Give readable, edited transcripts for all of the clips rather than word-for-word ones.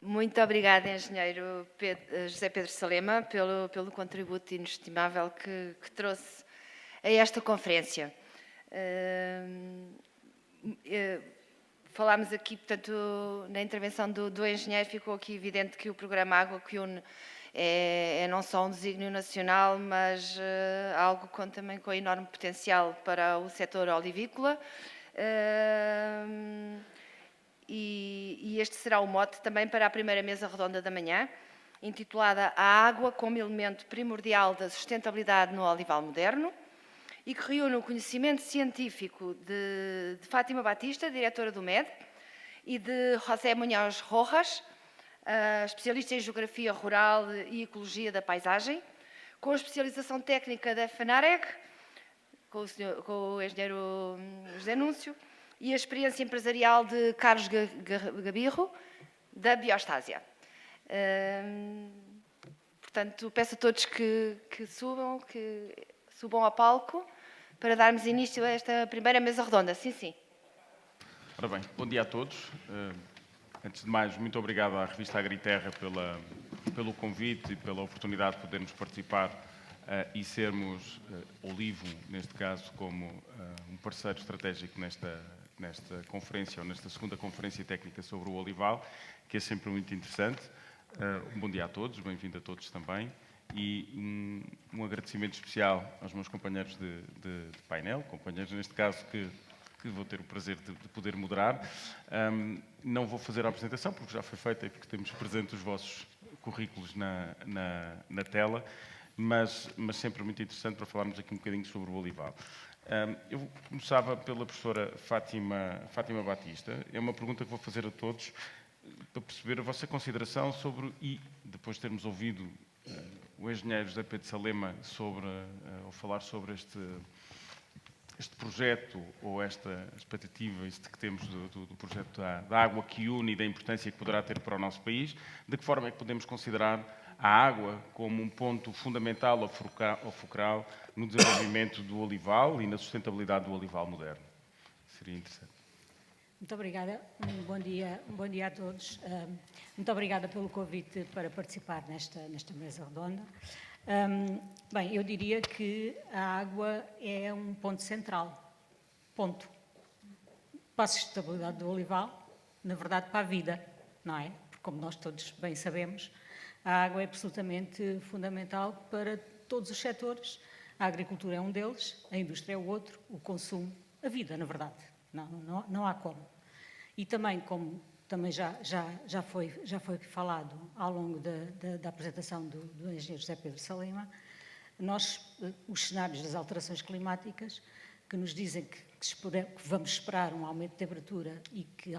Muito obrigada, engenheiro José Pedro Salema, pelo contributo inestimável que trouxe a esta conferência. Falámos aqui, portanto, na intervenção do engenheiro, ficou aqui evidente que o programa Água que Une é não só um desígnio nacional, mas algo também com enorme potencial para o setor olivícola. E este será o mote também para a primeira mesa redonda da manhã, intitulada A Água como Elemento Primordial da Sustentabilidade no Olival Moderno, e que reúne o conhecimento científico de Fátima Batista, diretora do MED, e de José Munhoz Rojas, especialista em Geografia Rural e Ecologia da Paisagem, com a especialização técnica da FENAREG, com o engenheiro José Núncio, e a experiência empresarial de Carlos Gabirro, da Biostásia. Portanto, peço a todos que subam ao palco para darmos início a esta primeira mesa redonda. Sim, sim. Ora bem, bom dia a todos. Antes de mais, muito obrigado à revista Agriterra pelo convite e pela oportunidade de podermos participar e sermos Olivo, neste caso, como um parceiro estratégico nesta conferência, ou nesta segunda conferência técnica sobre o olival, que é sempre muito interessante. Um bom dia a todos, bem-vindo a todos também. E um agradecimento especial aos meus companheiros de painel, companheiros neste caso que vou ter o prazer de poder moderar. Não vou fazer a apresentação, porque já foi feita e porque temos presente os vossos currículos na tela, mas sempre muito interessante para falarmos aqui um bocadinho sobre o olival. Eu começava pela professora Fátima Batista. É uma pergunta que vou fazer a todos para perceber a vossa consideração sobre, e depois de termos ouvido o engenheiro José Pedro Salema ao falar sobre este projeto, ou esta expectativa que temos do projeto da Água que Une e da importância que poderá ter para o nosso país, de que forma é que podemos considerar a água como um ponto fundamental ou fulcral no desenvolvimento do olival e na sustentabilidade do olival moderno? Seria interessante. Muito obrigada. Bom dia a todos. Muito obrigada pelo convite para participar nesta mesa redonda. Bem, eu diria que a água é um ponto central, ponto, para a sustentabilidade do olival, na verdade para a vida, não é? Porque, como nós todos bem sabemos, a água é absolutamente fundamental para todos os setores. A agricultura é um deles, a indústria é o outro, o consumo, a vida, na verdade. Não há como. E também, como também já foi falado ao longo da apresentação do engenheiro José Pedro Salema, os cenários das alterações climáticas que nos dizem que vamos esperar um aumento de temperatura e que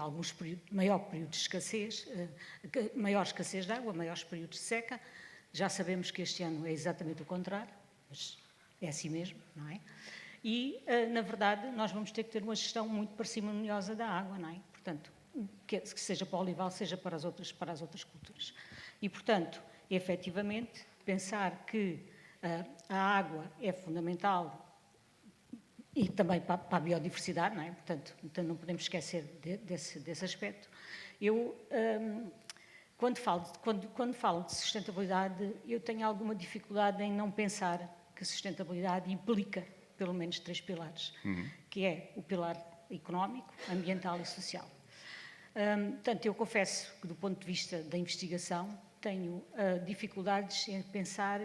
maior período de escassez, maior escassez de água, maiores períodos de seca. Já sabemos que este ano é exatamente o contrário, mas é assim mesmo, não é? E, na verdade, nós vamos ter que ter uma gestão muito parcimoniosa da água, não é? Portanto, que seja para o olival, seja para as outras culturas. E, portanto, efetivamente, pensar que a água é fundamental e também para a biodiversidade, não é? Portanto, não podemos esquecer desse aspecto. Eu, quando falo de sustentabilidade, eu tenho alguma dificuldade em não pensar que a sustentabilidade implica pelo menos 3 pilares, que é o pilar económico, ambiental e social. Portanto, eu confesso que, do ponto de vista da investigação, tenho dificuldades em pensar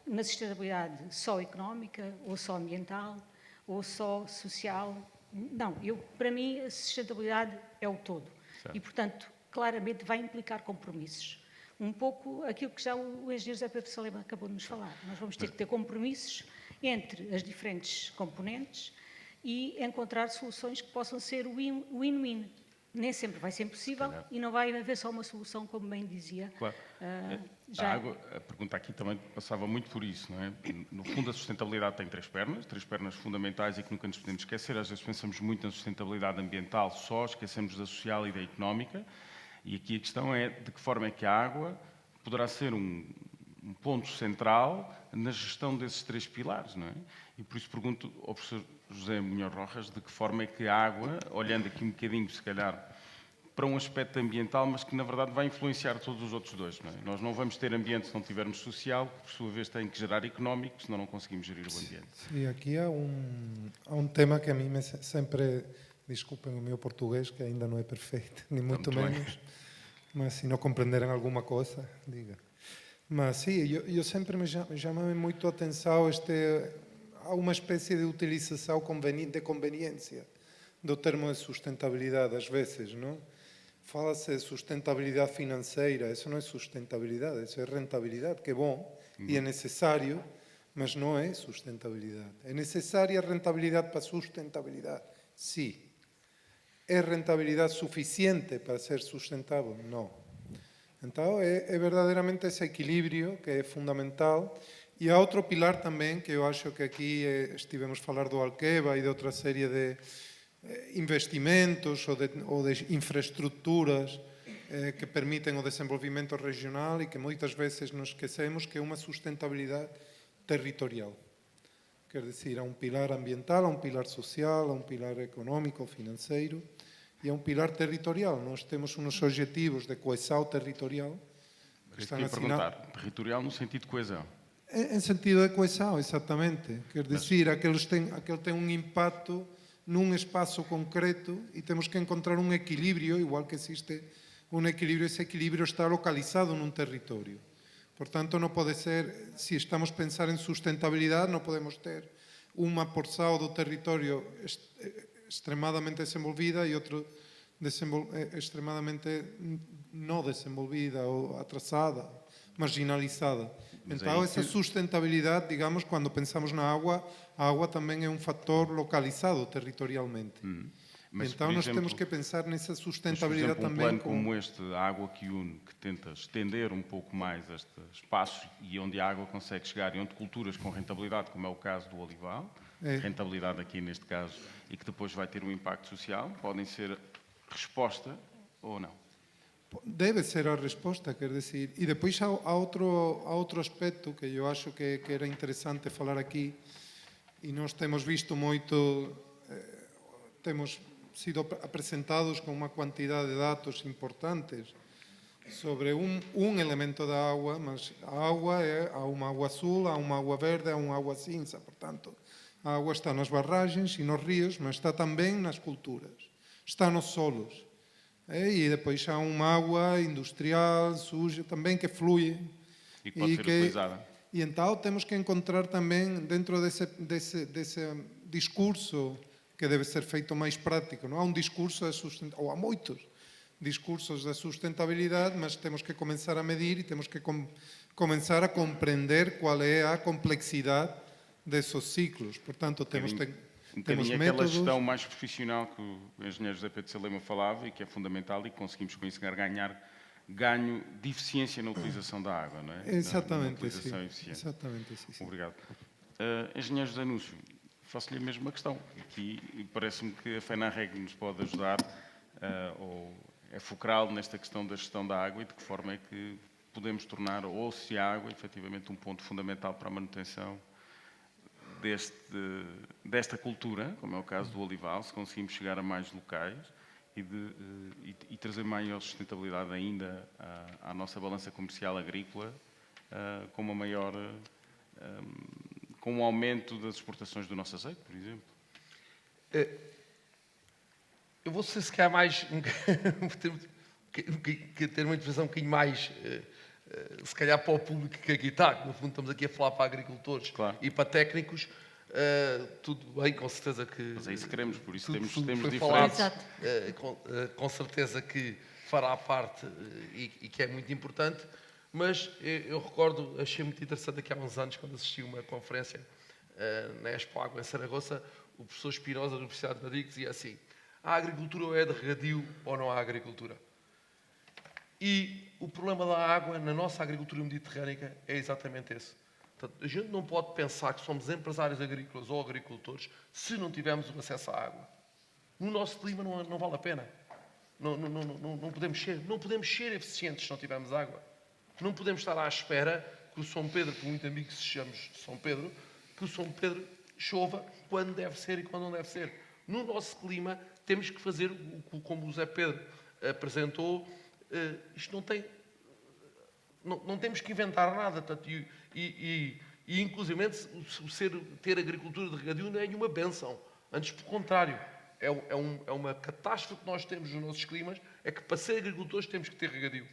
na sustentabilidade só económica, ou só ambiental, ou só social. Não, para mim, a sustentabilidade é o todo. Certo. E, portanto, claramente vai implicar compromissos. Um pouco aquilo que já o engenheiro José Pedro Salema acabou de nos falar. Nós vamos ter que ter compromissos entre as diferentes componentes e encontrar soluções que possam ser win-win. Nem sempre vai ser possível e não vai haver só uma solução, como bem dizia. Claro. A pergunta aqui também passava muito por isso, não é? No fundo, a sustentabilidade tem 3 pernas fundamentais e que nunca nos podemos esquecer. Às vezes pensamos muito na sustentabilidade ambiental, só esquecemos da social e da económica. E aqui a questão é de que forma é que a água poderá ser um ponto central na gestão desses 3 pilares, não é? E por isso pergunto ao professor José Munhoz Rojas de que forma é que a água, olhando aqui um bocadinho, se calhar, para um aspecto ambiental, mas que na verdade vai influenciar todos os outros dois. Não é? Nós não vamos ter ambiente se não tivermos social, que por sua vez tem que gerar económico, senão não conseguimos gerir o ambiente. Sim, aqui há um tema que a mim sempre, desculpem o meu português, que ainda não é perfeito, nem muito muito menos, mas se não compreenderem alguma coisa, diga. Mas sim, eu sempre me chama muito a atenção há uma espécie de utilização de conveniência do termo de sustentabilidade, às vezes, não? Fala-se de sustentabilidade financeira, isso não é sustentabilidade, isso é rentabilidade, que é bom e é necessário, mas não é sustentabilidade. É necessária a rentabilidade para a sustentabilidade? Sim. É rentabilidade suficiente para ser sustentável? Não. Então, é verdadeiramente esse equilíbrio que é fundamental. E há outro pilar também, que eu acho que aqui estivemos a falar do Alqueva e de outra série de investimentos ou de infraestruturas que permitem o desenvolvimento regional e que muitas vezes nos esquecemos, que é uma sustentabilidade territorial. Quer dizer, há um pilar ambiental, há um pilar social, há um pilar económico, financeiro e há um pilar territorial. Nós temos uns objetivos de coesão territorial que estão perguntar, territorial no sentido de coesão. Em sentido de coesão, exatamente. Quer dizer, aquele tem um impacto num espaço concreto e temos que encontrar um equilíbrio, igual que existe um equilíbrio, esse equilíbrio está localizado num território. Portanto, não pode ser, se estamos a pensar em sustentabilidade, não podemos ter uma porção do território extremadamente desenvolvida e outra extremadamente não desenvolvida ou atrasada, marginalizada. Mas então, essa sustentabilidade, digamos, quando pensamos na água, a água também é um fator localizado territorialmente. Mas, então, por nós exemplo, temos que pensar nessa mas, por sustentabilidade exemplo, também. plano como este, a Água que Une, que tenta estender um pouco mais este espaço e onde a água consegue chegar e onde culturas com rentabilidade, como é o caso do olival, rentabilidade aqui neste caso, e que depois vai ter um impacto social, podem ser resposta ou não? Deve ser a resposta, quer dizer. E depois há outro aspecto que eu acho que era interessante falar aqui, e nós temos visto muito, temos sido apresentados com uma quantidade de dados importantes sobre um elemento da água, mas a água há uma água azul, há uma água verde, há uma água cinza, portanto, a água está nas barragens e nos rios, mas está também nas culturas, está nos solos. E depois há uma água industrial, suja, também que flui. E que pode ser utilizada. E então temos que encontrar também, dentro desse discurso, que deve ser feito mais prático, não há um discurso de sustentabilidade, ou há muitos discursos de sustentabilidade, mas temos que começar a medir e temos que começar a compreender qual é a complexidade desses ciclos. Portanto, temos bocadinho aquela métodos. gestão mais profissional que o engenheiro José Pedro Salema falava e que é fundamental e que conseguimos com isso ganho de eficiência na utilização da água, não é? Exatamente, na utilização sim. eficiente. Exatamente, sim. Obrigado. Engenheiro José Núcio, faço-lhe a mesma questão. Aqui parece-me que a FENARREG nos pode ajudar ou é fulcral nesta questão da gestão da água e de que forma é que podemos tornar, ou se a água, efetivamente, um ponto fundamental para a manutenção desta cultura, como é o caso do olival, se conseguimos chegar a mais locais e trazer maior sustentabilidade ainda à nossa balança comercial agrícola, com uma maior, com um aumento das exportações do nosso azeite, por exemplo. Eu vou ser se calhar mais ter uma intervenção um bocadinho mais se calhar para o público que aqui está, que no fundo estamos aqui a falar para agricultores Claro. e para técnicos, tudo bem, com certeza que... Mas é isso que queremos, por isso temos foi diferentes. falado, com certeza que fará parte e que é muito importante, mas eu recordo, achei muito interessante aqui há uns anos, quando assisti uma conferência na Expo Água em Saragoça, o professor Espinosa da Universidade de Madrid dizia assim: a agricultura ou é de regadio ou não há agricultura? E o problema da água na nossa agricultura mediterrânica é exatamente esse. Portanto, a gente não pode pensar que somos empresários agrícolas ou agricultores se não tivermos o acesso à água. No nosso clima não vale a pena. Não podemos ser eficientes se não tivermos água. Não podemos estar à espera que o São Pedro, por muito amigo que sejamos de São Pedro, que o São Pedro chova quando deve ser e quando não deve ser. No nosso clima temos que fazer como o Zé Pedro apresentou, isto não tem... Não temos que inventar nada. Portanto, e inclusive, ter agricultura de regadio não é nenhuma benção. Antes, pelo contrário, é uma catástrofe que nós temos nos nossos climas, é que para ser agricultores temos que ter regadio.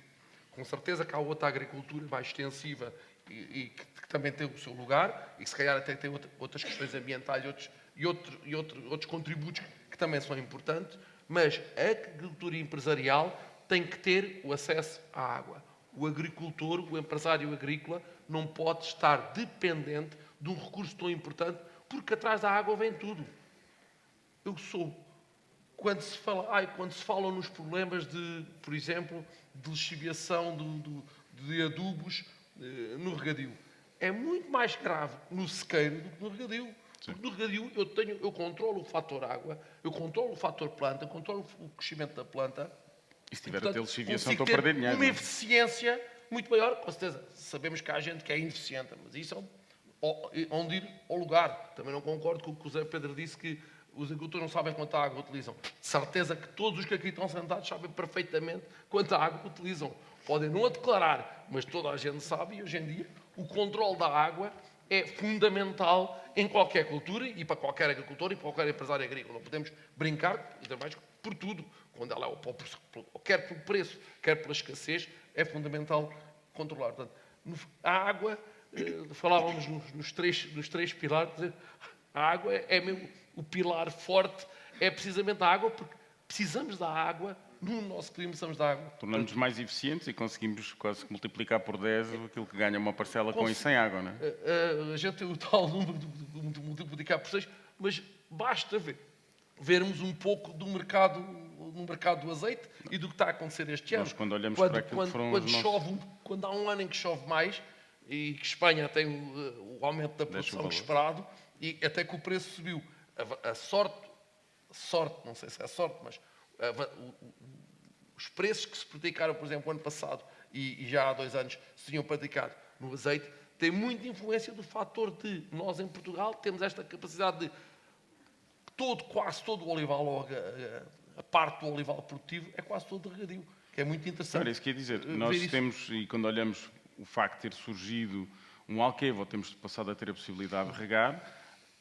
Com certeza que há outra agricultura mais extensiva e que também tem o seu lugar e que se calhar até tem outras questões ambientais e outros contributos que também são importantes, mas a agricultura empresarial tem que ter o acesso à água. O agricultor, o empresário agrícola, não pode estar dependente de um recurso tão importante, porque atrás da água vem tudo. Quando se fala nos problemas de, por exemplo, de lixiviação de adubos no regadio, é muito mais grave no sequeiro do que no regadio. Porque no regadio eu controlo o fator água, eu controlo o fator planta, eu controlo o crescimento da planta. E se tiver a ter Portanto, lixiviação, consigo estou a perder ter dinheiro. uma não é? eficiência muito maior. Com certeza, sabemos que há gente que é ineficiente, mas isso é onde ir ao lugar. Também não concordo com o que o Zé Pedro disse, que os agricultores não sabem quanta água utilizam. De certeza que todos os que aqui estão sentados sabem perfeitamente quanta água utilizam. Podem não a declarar, mas toda a gente sabe, e hoje em dia o controle da água é fundamental em qualquer cultura e para qualquer agricultor e para qualquer empresário agrícola. Não podemos brincar, ainda mais por tudo. Quando ela quer pelo preço, quer pela escassez, é fundamental controlar. Portanto, a água, falávamos nos três pilares, a água é mesmo o pilar forte, é precisamente a água, porque precisamos da água, no nosso clima precisamos da água. Tornamos-nos mais eficientes e conseguimos quase que multiplicar por 10 aquilo que ganha uma parcela com e sem água, não é? A gente tem o tal número de multiplicar por 6, mas basta vermos um pouco do mercado do azeite e do que está a acontecer este ano. Nós, quando olhamos para aquilo que foram os nossos... Quando há um ano em que chove mais e que Espanha tem o aumento da produção esperado e até que o preço subiu, a sorte, não sei se é sorte, mas os preços que se praticaram, por exemplo, ano passado e já há 2 anos se tinham praticado no azeite, tem muita influência do fator de nós em Portugal temos esta capacidade de quase todo o olival, ou a parte do olival produtivo, é quase todo de regadio, que é muito interessante. Era isso que ia dizer. Nós temos, e quando olhamos o facto de ter surgido um alquevo, ou temos passado a ter a possibilidade de regar,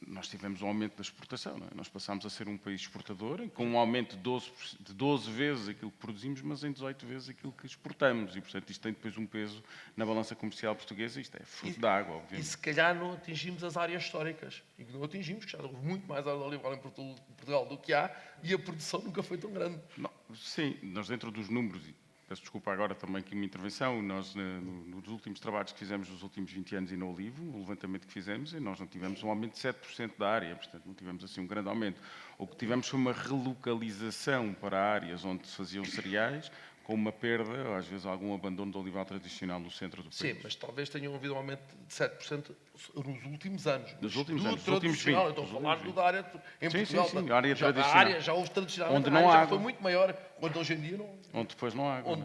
nós tivemos um aumento da exportação. Não é? Nós passámos a ser um país exportador, com um aumento de 12 vezes aquilo que produzimos, mas em 18 vezes aquilo que exportamos. E, portanto, isto tem depois um peso na balança comercial portuguesa. Isto é fruto da água, obviamente. E se calhar não atingimos as áreas históricas. E que não atingimos, que já houve muito mais área de olival em Portugal do que há, e a produção nunca foi tão grande. Não, sim, nós dentro dos números... Peço desculpa agora também aqui a minha intervenção. Nós, nos últimos trabalhos que fizemos nos últimos 20 anos e no Olivo, o levantamento que fizemos, e nós não tivemos um aumento de 7% da área, portanto não tivemos assim um grande aumento. O que tivemos foi uma relocalização para áreas onde se faziam cereais, com uma perda, ou às vezes algum abandono do olival tradicional no centro do país. Sim, mas talvez tenham havido um aumento de 7% nos últimos anos. Nos últimos anos, do nos últimos 20. Estou a falar da área em sim, Portugal. sim, a área tradicional. A área já houve tradicional, onde a não área há já água. foi muito maior, quando hoje em dia não... Onde depois não há água.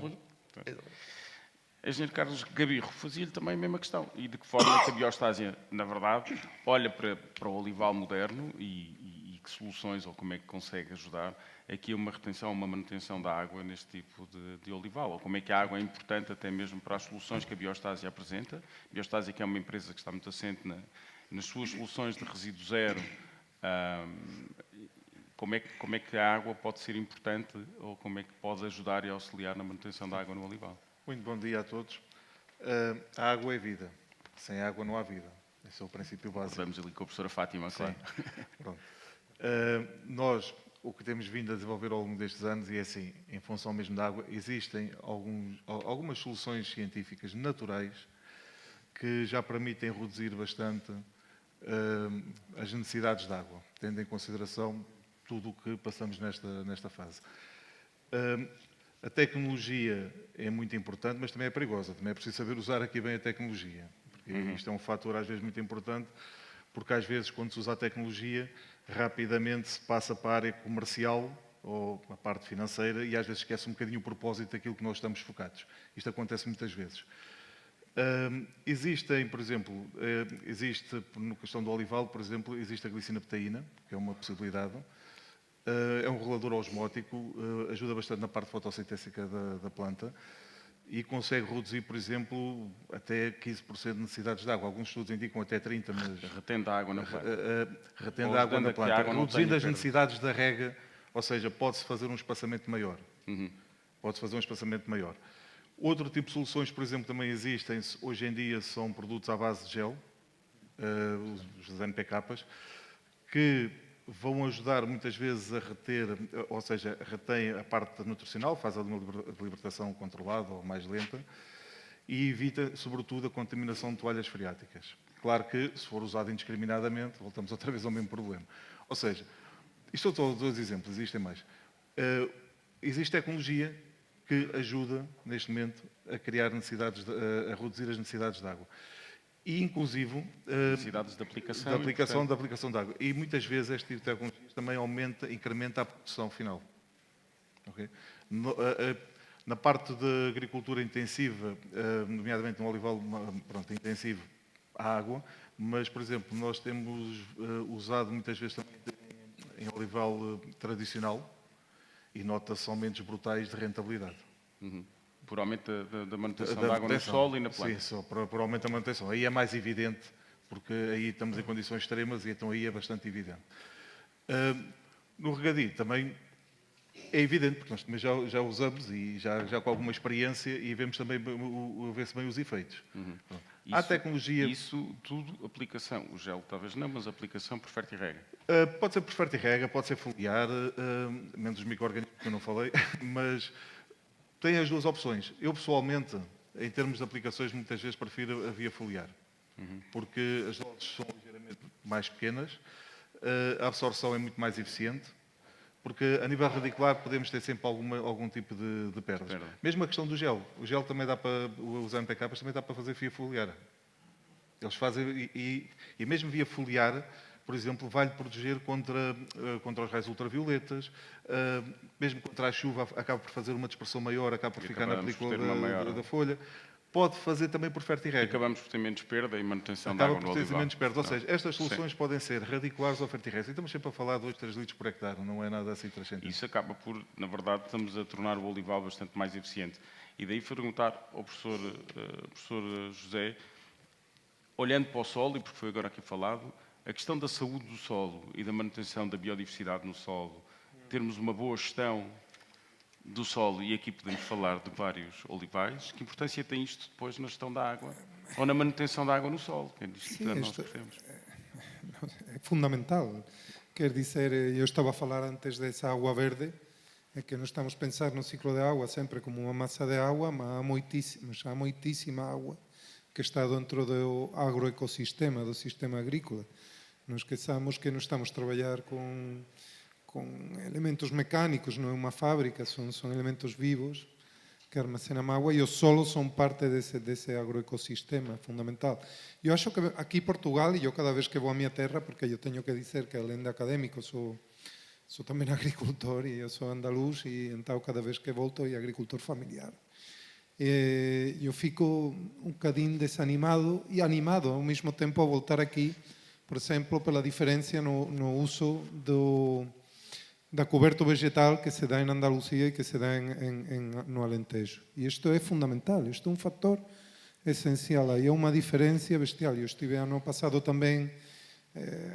Engenheiro Carlos Gabirro, fazia-lhe também a mesma questão. E de que forma que a biostásia, na verdade, olha para o olival moderno e que soluções, ou como é que consegue ajudar aqui a uma retenção, uma manutenção da água neste tipo de olival? Ou como é que a água é importante até mesmo para as soluções que a biostásia apresenta? A biostásia, que é uma empresa que está muito assente nas suas soluções de resíduo zero, como é que a água pode ser importante ou como é que pode ajudar e auxiliar na manutenção da água no olival? Muito bom dia a todos. A água é vida. Sem água não há vida. Esse é o princípio básico. Vamos ali com a professora Fátima, claro. Pronto. Nós, o que temos vindo a desenvolver ao longo destes anos, e é assim, em função mesmo da água, existem algumas soluções científicas naturais que já permitem reduzir bastante as necessidades de água, tendo em consideração tudo o que passamos nesta fase. A tecnologia é muito importante, mas também é perigosa. Também é preciso saber usar aqui bem a tecnologia. Porque isto é um fator, às vezes, muito importante, porque, às vezes, quando se usa a tecnologia, rapidamente se passa para a área comercial ou a parte financeira e, às vezes, esquece um bocadinho o propósito daquilo que nós estamos focados. Isto acontece muitas vezes. Existem, por exemplo, na questão do olival, por exemplo, existe a glicinapteína, que é uma possibilidade. É um regulador osmótico, ajuda bastante na parte fotossintética da planta e consegue reduzir, por exemplo, até 15% de necessidades de água. Alguns estudos indicam até 30%, mas Retendo a água na planta. retendo Ou a água ajudando na a que a planta, água não reduzindo tenha as perda. necessidades da rega, ou seja, pode-se fazer um espaçamento maior. Pode-se fazer um espaçamento maior. Outro tipo de soluções, por exemplo, também existem, hoje em dia são produtos à base de gel, os NPKs, que vão ajudar muitas vezes a reter, ou seja, retém a parte nutricional, faz uma libertação controlada ou mais lenta e evita, sobretudo, a contaminação de toalhas freáticas. Claro que, se for usado indiscriminadamente, voltamos outra vez ao mesmo problema. Ou seja, isto são dois exemplos, existem mais. Existe tecnologia que ajuda, neste momento, a criar necessidades, a reduzir as necessidades de água. E, inclusive, Necessidades de aplicação. da aplicação de água. E muitas vezes este tipo de tecnologia também incrementa a produção final. Okay? Na parte de agricultura intensiva, nomeadamente no olival intensivo, há água, mas, por exemplo, nós temos usado muitas vezes também em olival tradicional e nota-se aumentos brutais de rentabilidade. Por aumento da manutenção da água no solo e na planta. Sim, só por aumento da manutenção. Aí é mais evidente, porque aí estamos em condições extremas e então aí é bastante evidente. No regadio também é evidente, porque nós também já usamos e já com alguma experiência e vemos também, vê-se bem os efeitos. Há tecnologia... Isso tudo, aplicação. O gel talvez não, mas aplicação por ferto e rega. Pode ser por ferto e rega, pode ser foliar, menos os micro-organismos que eu não falei, mas tem as duas opções. Eu, pessoalmente, em termos de aplicações, muitas vezes prefiro a via foliar, porque as doses são ligeiramente mais pequenas, a absorção é muito mais eficiente, porque a nível radicular podemos ter sempre algum tipo de perdas. Mesmo a questão do gel. O gel também dá para, os NPKs também dá para fazer via foliar. Eles fazem, e mesmo via foliar, por exemplo, vai-lhe proteger contra os raios ultravioletas, mesmo contra a chuva, acaba por fazer uma dispersão maior, acaba por ficar na película da folha. Pode fazer também por ferto e rega. Acabamos por ter menos perda e manutenção da água no olival. Acaba por ter menos perda. Ou seja, estas soluções podem ser radiculares ou ferto e rega. Estamos sempre a falar de 2, 3 litros por hectare, não é nada assim transcendente. Isso acaba por, na verdade, estamos a tornar o olival bastante mais eficiente. E daí perguntar ao professor José, olhando para o solo, e porque foi agora aqui falado, a questão da saúde do solo e da manutenção da biodiversidade no solo, termos uma boa gestão do solo, e aqui podemos falar de vários olivais, que importância tem isto depois na gestão da água ou na manutenção da água no solo? Sim, nós percebemos. É fundamental. Quer dizer, eu estava a falar antes dessa água verde, é que nós estamos a pensar no ciclo da água sempre como uma massa de água, mas há muitíssima água que está dentro do agroecosistema, do sistema agrícola. Não esqueçamos que não estamos a trabalhar com elementos mecânicos, não é uma fábrica, são elementos vivos que armazenam água e os solos são parte desse agroecosistema fundamental. Eu acho que aqui em Portugal, e eu cada vez que vou à minha terra, porque eu tenho que dizer que além de académico sou também agricultor e eu sou andaluz e então cada vez que volto sou agricultor familiar. Eu fico um bocadinho desanimado e animado ao mesmo tempo a voltar aqui, por exemplo, pela diferença no uso da coberto vegetal que se dá em Andaluzia e que se dá no Alentejo. E isto é fundamental, isto é um fator essencial. Aí é uma diferença bestial. Eu estive ano passado também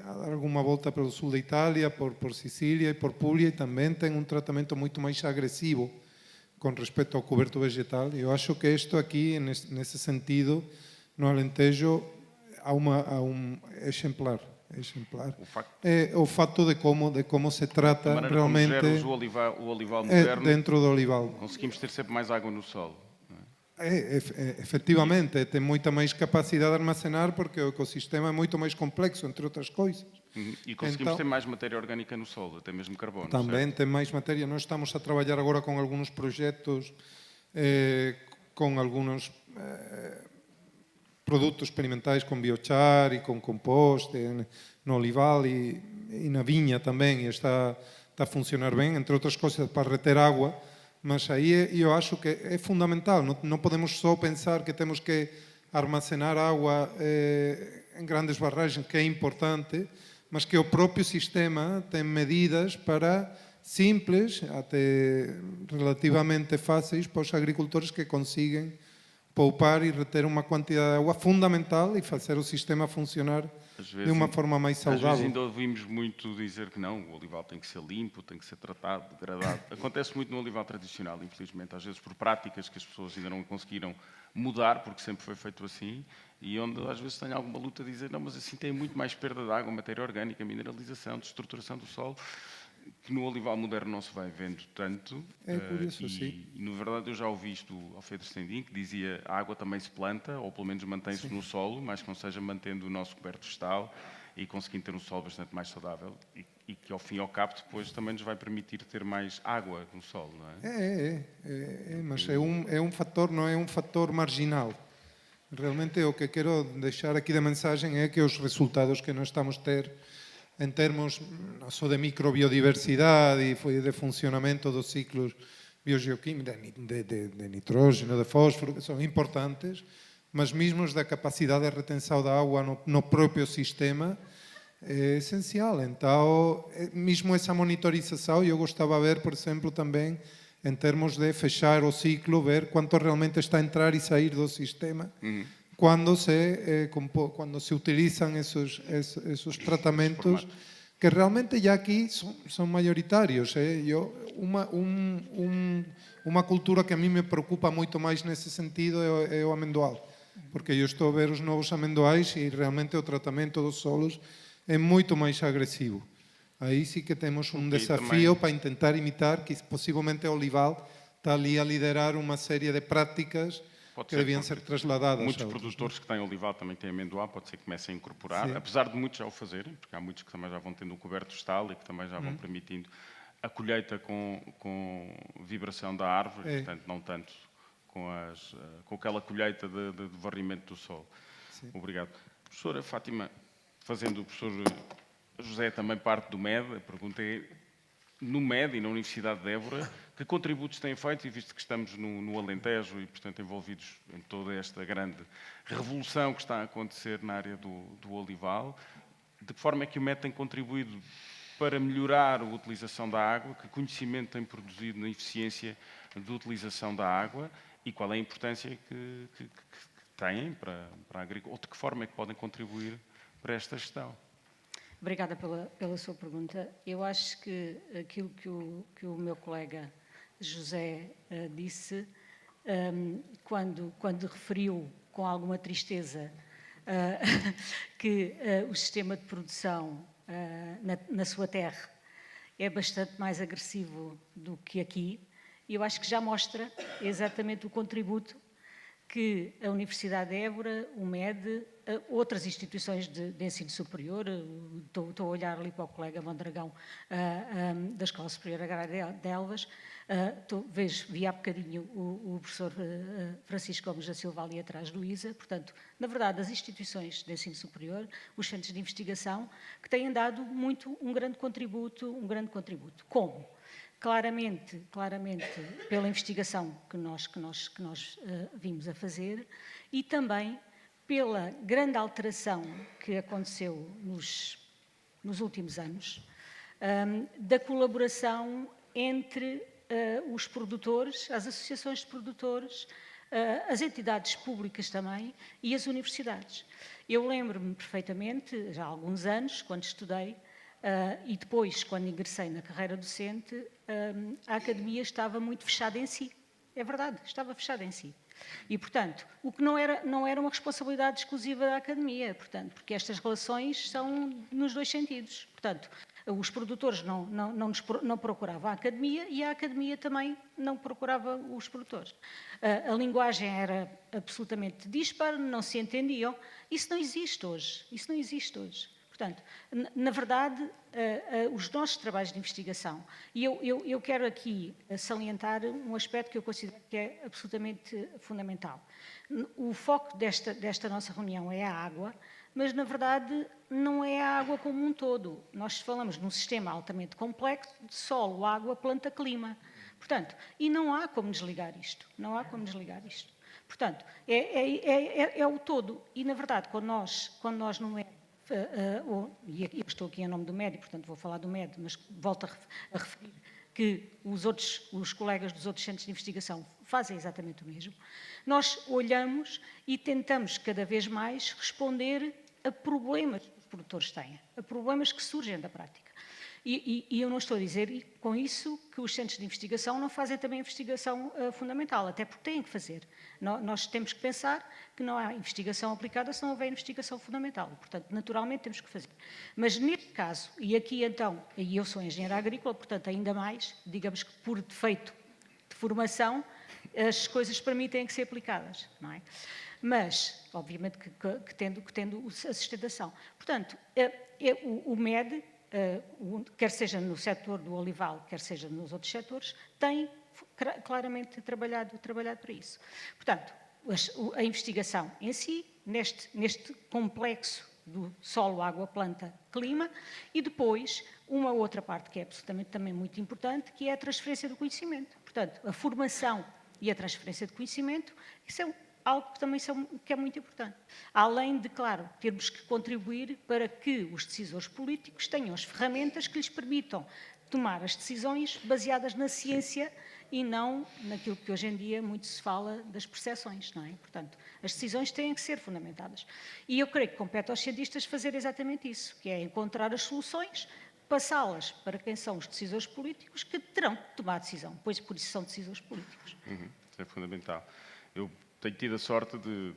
a dar alguma volta pelo sul da Itália, por Sicília e por Puglia, e também tem um tratamento muito mais agressivo com respeito ao coberto vegetal. Eu acho que isto aqui, nesse sentido, no Alentejo, há um exemplar. É o facto de como se trata realmente o olival moderno, dentro do olival. Conseguimos ter sempre mais água no solo. Efetivamente, tem muita mais capacidade de armazenar porque o ecossistema é muito mais complexo, entre outras coisas. E conseguimos ter mais matéria orgânica no solo, até mesmo carbono. Também certo? tem mais matéria. Nós estamos a trabalhar agora com alguns projetos, com alguns produtos experimentais com biochar e com compost no olival e na vinha também, e está a funcionar bem, entre outras coisas para reter água, mas aí eu acho que é fundamental, não podemos só pensar que temos que armazenar água em grandes barragens, que é importante, mas que o próprio sistema tem medidas para simples, até relativamente fáceis para os agricultores que conseguem poupar e reter uma quantidade de água fundamental e fazer o sistema funcionar de uma forma mais Às vezes saudável. ainda ouvimos muito dizer que não, o olival tem que ser limpo, tem que ser tratado, degradado. Acontece muito no olival tradicional, infelizmente, às vezes por práticas que as pessoas ainda não conseguiram mudar, porque sempre foi feito assim, e onde às vezes tem alguma luta a dizer, não, mas assim tem muito mais perda de água, matéria orgânica, mineralização, destruturação do solo, que no olival moderno não se vai vendo tanto. É curioso, e, sim. E, na verdade, eu já ouvi isto ao Pedro Stendin, que dizia a água também se planta, ou pelo menos mantém-se no solo, mas que não seja mantendo o nosso coberto vegetal e conseguindo ter um solo bastante mais saudável e que, ao fim e ao cabo, depois também nos vai permitir ter mais água no solo, não é? Mas é um fator, não é um fator marginal. Realmente o que quero deixar aqui de mensagem é que os resultados que nós estamos a ter em termos não só de microbiodiversidade e de funcionamento dos ciclos biogeoquímicos, de nitrógeno, de fósforo, que são importantes, mas mesmo da capacidade de retenção da água no próprio sistema é essencial. Então, mesmo essa monitorização, eu gostava de ver, por exemplo, também em termos de fechar o ciclo, ver quanto realmente está a entrar e sair do sistema, quando se utilizam esos tratamentos que realmente já aqui são maioritários. Uma cultura que a mim me preocupa muito mais nesse sentido é o amendoal, porque eu estou a ver os novos amendoais e realmente o tratamento dos solos é muito mais agressivo. Aí sí que temos um desafio para tentar imitar, que possivelmente o olival está ali a liderar uma série de práticas que deviam ser trasladadas. Muitos produtores que têm olival também têm amendoal, pode ser que comecem a incorporar, Sim. apesar de muitos já o fazerem, porque há muitos que também já vão tendo um coberto vegetal e que também já vão permitindo a colheita com vibração da árvore, portanto não tanto com aquela colheita de varrimento do solo. Sim. Obrigado. Professora Fátima, fazendo o professor José também parte do MED, a pergunta é, no MED e na Universidade de Évora, que contributos têm feito, e visto que estamos no Alentejo e, portanto, envolvidos em toda esta grande revolução que está a acontecer na área do olival, de que forma é que o MED tem contribuído para melhorar a utilização da água, que conhecimento tem produzido na eficiência de utilização da água e qual é a importância que têm para a agricultura, ou de que forma é que podem contribuir para esta gestão? Obrigada pela sua pergunta. Eu acho que aquilo que o meu colega José disse, quando referiu com alguma tristeza que o sistema de produção na sua terra é bastante mais agressivo do que aqui, eu acho que já mostra exatamente o contributo que a Universidade de Évora, o MED, outras instituições de ensino superior, estou a olhar ali para o colega Mondragão da Escola Superior Agrária de Elvas, vi há bocadinho o professor Francisco Gomes da Silva ali atrás do ISA, portanto, na verdade, as instituições de ensino superior, os centros de investigação, que têm dado um grande contributo. Como? Claramente, pela investigação que nós vimos a fazer e também pela grande alteração que aconteceu nos últimos anos, da colaboração entre os produtores, as associações de produtores, as entidades públicas também e as universidades. Eu lembro-me perfeitamente, já há alguns anos, quando estudei, e depois, quando ingressei na carreira docente, a academia estava muito fechada em si. É verdade, estava fechada em si. E, portanto, o que não era uma responsabilidade exclusiva da academia, portanto, porque estas relações são nos dois sentidos. Portanto, os produtores não procuravam a academia e a academia também não procurava os produtores. A linguagem era absolutamente dispara, não se entendiam. Isso não existe hoje. Portanto, na verdade, os nossos trabalhos de investigação, e eu quero aqui salientar um aspecto que eu considero que é absolutamente fundamental. O foco desta nossa reunião é a água, mas, na verdade, não é a água como um todo. Nós falamos num sistema altamente complexo de solo, água, planta, clima. Portanto, e não há como desligar isto. Portanto, é o todo. E, na verdade, quando nós no MED e eu estou aqui em nome do MED, portanto vou falar do MED, mas volto a referir que os colegas dos outros centros de investigação fazem exatamente o mesmo, nós olhamos e tentamos cada vez mais responder a problemas que os produtores têm, a problemas que surgem da prática. E eu não estou a dizer com isso que os centros de investigação não fazem também investigação fundamental, até porque têm que fazer. Nós temos que pensar que não há investigação aplicada se não houver investigação fundamental. Portanto, naturalmente temos que fazer. Mas neste caso, e aqui então, e eu sou engenheira agrícola, portanto ainda mais, digamos que por defeito de formação, as coisas para mim têm que ser aplicadas, não é? Mas, obviamente, que tendo a sustentação. Portanto, o MED, quer seja no setor do olival, quer seja nos outros setores, tem claramente trabalhado para isso. Portanto, a investigação em si, neste complexo do solo, água, planta, clima, e depois uma outra parte que é absolutamente também muito importante, que é a transferência do conhecimento. Portanto, a formação e a transferência de conhecimento, isso é algo que também que é muito importante. Além de, claro, termos que contribuir para que os decisores políticos tenham as ferramentas que lhes permitam tomar as decisões baseadas na ciência e não naquilo que hoje em dia muito se fala das percepções, não é? Portanto, as decisões têm que ser fundamentadas. E eu creio que compete aos cientistas fazer exatamente isso, que é encontrar as soluções, passá-las para quem são os decisores políticos que terão que tomar a decisão, pois por isso são decisores políticos. Isso é fundamental. Eu tenho tido a sorte de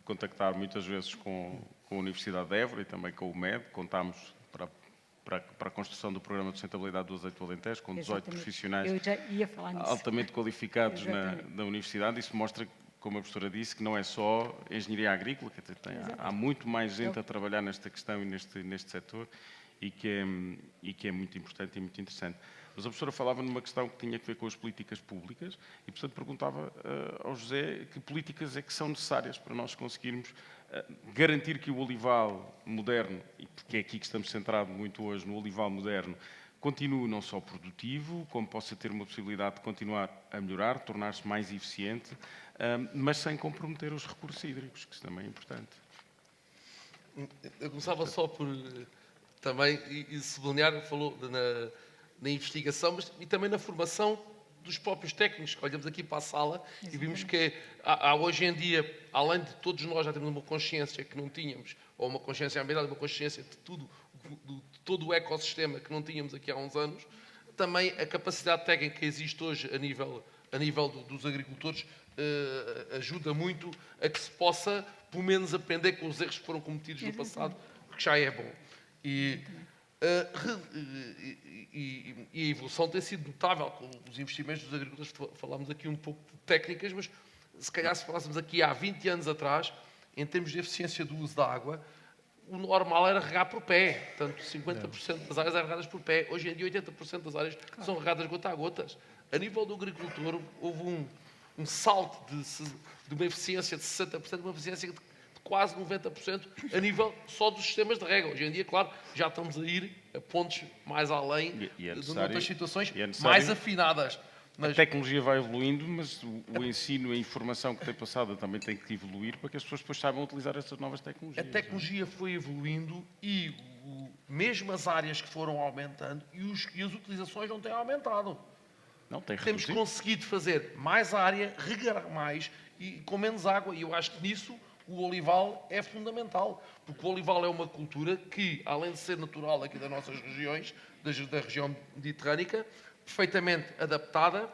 contactar muitas vezes com a Universidade de Évora e também com o MED. Contámos para a construção do Programa de Sustentabilidade do Azeite do Alentejo, com 18 Exatamente. profissionais Eu já ia falar nisso. altamente qualificados Exatamente. na Universidade. Isso mostra, como a professora disse, que não é só engenharia agrícola, que há muito mais gente a trabalhar nesta questão e neste setor e que é muito importante e muito interessante. Mas a professora falava numa questão que tinha a ver com as políticas públicas e, portanto, perguntava ao José que políticas é que são necessárias para nós conseguirmos garantir que o olival moderno, e porque é aqui que estamos centrados muito hoje no olival moderno, continue não só produtivo, como possa ter uma possibilidade de continuar a melhorar, tornar-se mais eficiente, mas sem comprometer os recursos hídricos, que isso também é importante. Eu começava só por também e sublinhar, falou na investigação, mas e também na formação dos próprios técnicos. Olhamos aqui para a sala e vimos que há hoje em dia, além de todos nós já temos uma consciência que não tínhamos, ou uma consciência ambiental, uma consciência de tudo, de todo o ecossistema que não tínhamos aqui há uns anos, também a capacidade técnica que existe hoje a nível dos agricultores ajuda muito a que se possa, pelo menos, aprender com os erros que foram cometidos no passado, porque já é bom. E a evolução tem sido notável com os investimentos dos agricultores. Falámos aqui um pouco de técnicas, mas se calhar se falássemos aqui há 20 anos atrás, em termos de eficiência do uso da água, o normal era regar por pé. Portanto, 50% das áreas eram regadas por pé. Hoje em dia, 80% das áreas são regadas gota a gotas. A nível do agricultor, houve um salto de uma eficiência de 60%, uma eficiência de quase 90% a nível só dos sistemas de rega. Hoje em dia, claro, já estamos a ir a pontos mais além de outras situações mais afinadas. Mas a tecnologia vai evoluindo, mas o ensino e a informação que tem passado também tem que evoluir para que as pessoas depois saibam utilizar essas novas tecnologias. A tecnologia foi evoluindo e mesmo as áreas que foram aumentando e as utilizações não têm aumentado. Não, tem Temos reduzido. conseguido fazer mais área, regar mais e com menos água. E eu acho que nisso o olival é fundamental, porque o olival é uma cultura que, além de ser natural aqui das nossas regiões, da região mediterrânica, perfeitamente adaptada,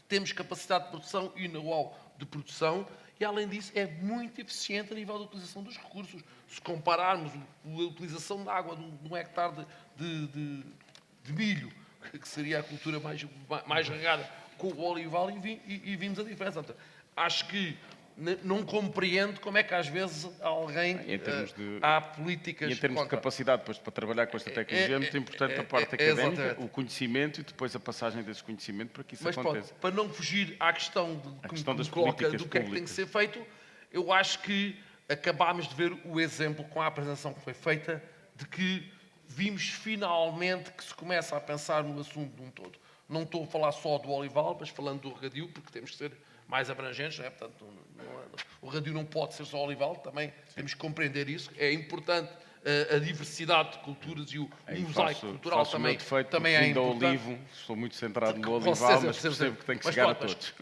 temos capacidade de produção e know-how de produção e, além disso, é muito eficiente a nível da utilização dos recursos. Se compararmos a utilização de água de um hectare de milho, que seria a cultura mais regada, com o olival, e vimos a diferença. Portanto, acho que não compreendo como é que às vezes alguém há políticas... E em termos de capacidade depois, para trabalhar com esta tecnologia é muito importante a parte académica, exatamente. O conhecimento e depois a passagem desse conhecimento para que isso Mas aconteça. para não fugir à questão das coloca políticas do que é que tem que ser feito, eu acho que acabámos de ver o exemplo com a apresentação que foi feita de que vimos finalmente que se começa a pensar no assunto de um todo. Não estou a falar só do olival, mas falando do regadio, porque temos que ser mais abrangentes, não é? Portanto, o regadio não pode ser só olival, também temos que compreender isso. É importante a diversidade de culturas e o Aí mosaico cultural faço o meu também, defeito, também porque é vim do importante. olivo, estou muito centrado no Com olival, certeza, mas percebo. percebo que tem que Mas chegar a pronto, todos.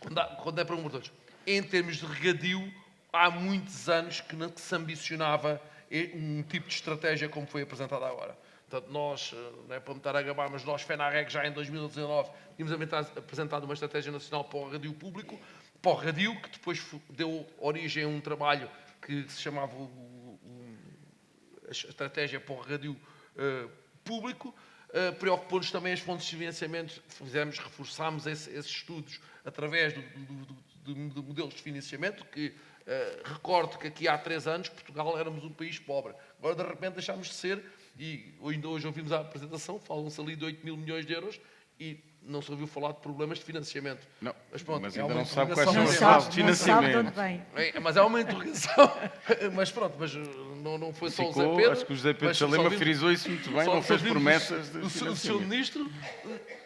Quando é para todos. Em termos de regadio, há muitos anos que se ambicionava um tipo de estratégia como foi apresentada agora. Portanto, nós, não é para me estar a gabar, mas nós, FENARREG, já em 2019, tínhamos apresentado uma estratégia nacional para o regadio público, para o regadio, que depois deu origem a um trabalho que se chamava a estratégia para o regadio público. Preocupou-nos também as fontes de financiamento, reforçámos esses estudos através de modelos de financiamento, que recordo que aqui há 3 anos Portugal éramos um país pobre. Agora, de repente, deixámos de ser, e ainda hoje ouvimos a apresentação, falam-se ali de 8 mil milhões de euros, e não se ouviu falar de problemas de financiamento. Não, mas pronto, mas é ainda uma não sabe quais interrogação. são as Não bases de sabe de financiamento. onde vem. Mas é uma interrogação. Mas pronto, mas não foi só o Zé Ficou, Pedro. acho que o José Pedro mas Salema só vimos- frisou isso muito bem, só não fez vimos promessas de o Sr. financiamento. Ministro,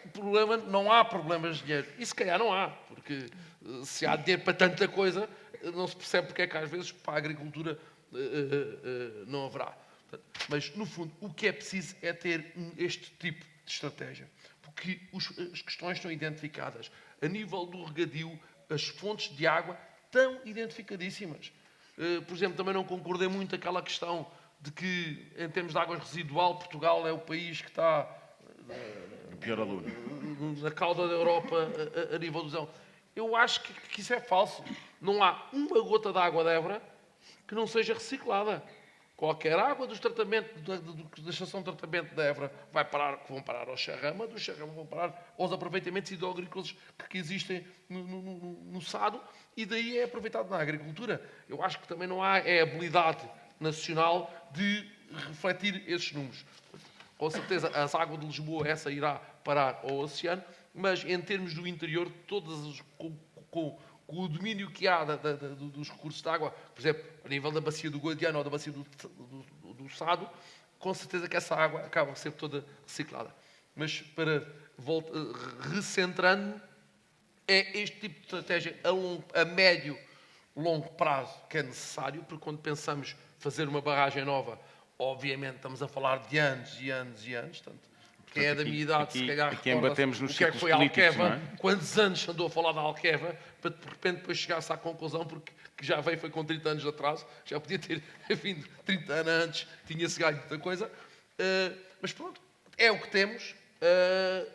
o problema, não há problemas de dinheiro. E se calhar não há, porque se há dinheiro para tanta coisa, não se percebe porque é que às vezes para a agricultura não haverá. Mas, no fundo, o que é preciso é ter este tipo de estratégia. Porque as questões estão identificadas. A nível do regadio, as fontes de água estão identificadíssimas. Por exemplo, também não concordei muito aquela questão de que, em termos de águas residual, Portugal é o país que está O pior aluno. na cauda da Europa a nível do zão. Eu acho que isso é falso. Não há uma gota de água de Évora que não seja reciclada. Qualquer água dos tratamentos, da estação de tratamento da Évora vão parar ao Charrama, do Charrama vão parar aos aproveitamentos hidroagrícolas que existem no Sado, e daí é aproveitado na agricultura. Eu acho que também não há habilidade nacional de refletir esses números. Com certeza, as águas de Lisboa, essa irá parar ao oceano, mas em termos do interior, com o domínio que há dos recursos de água, por exemplo, a nível da bacia do Guadiana ou da bacia do Sado, com certeza que essa água acaba por ser toda reciclada. Mas, recentrando, é este tipo de estratégia a médio, longo prazo que é necessário, porque quando pensamos fazer uma barragem nova, obviamente estamos a falar de anos e anos e anos, portanto, quem é da minha idade, se calhar, aqui recorda-se embatemos nos o que é que ciclos foi a políticos, Alqueva, não é? quantos anos andou a falar da Alqueva, para de repente depois chegar-se à conclusão, porque que já veio, foi com 30 anos de atraso, já podia ter vindo 30 anos antes, tinha-se ganho muita coisa, mas pronto, é o que temos,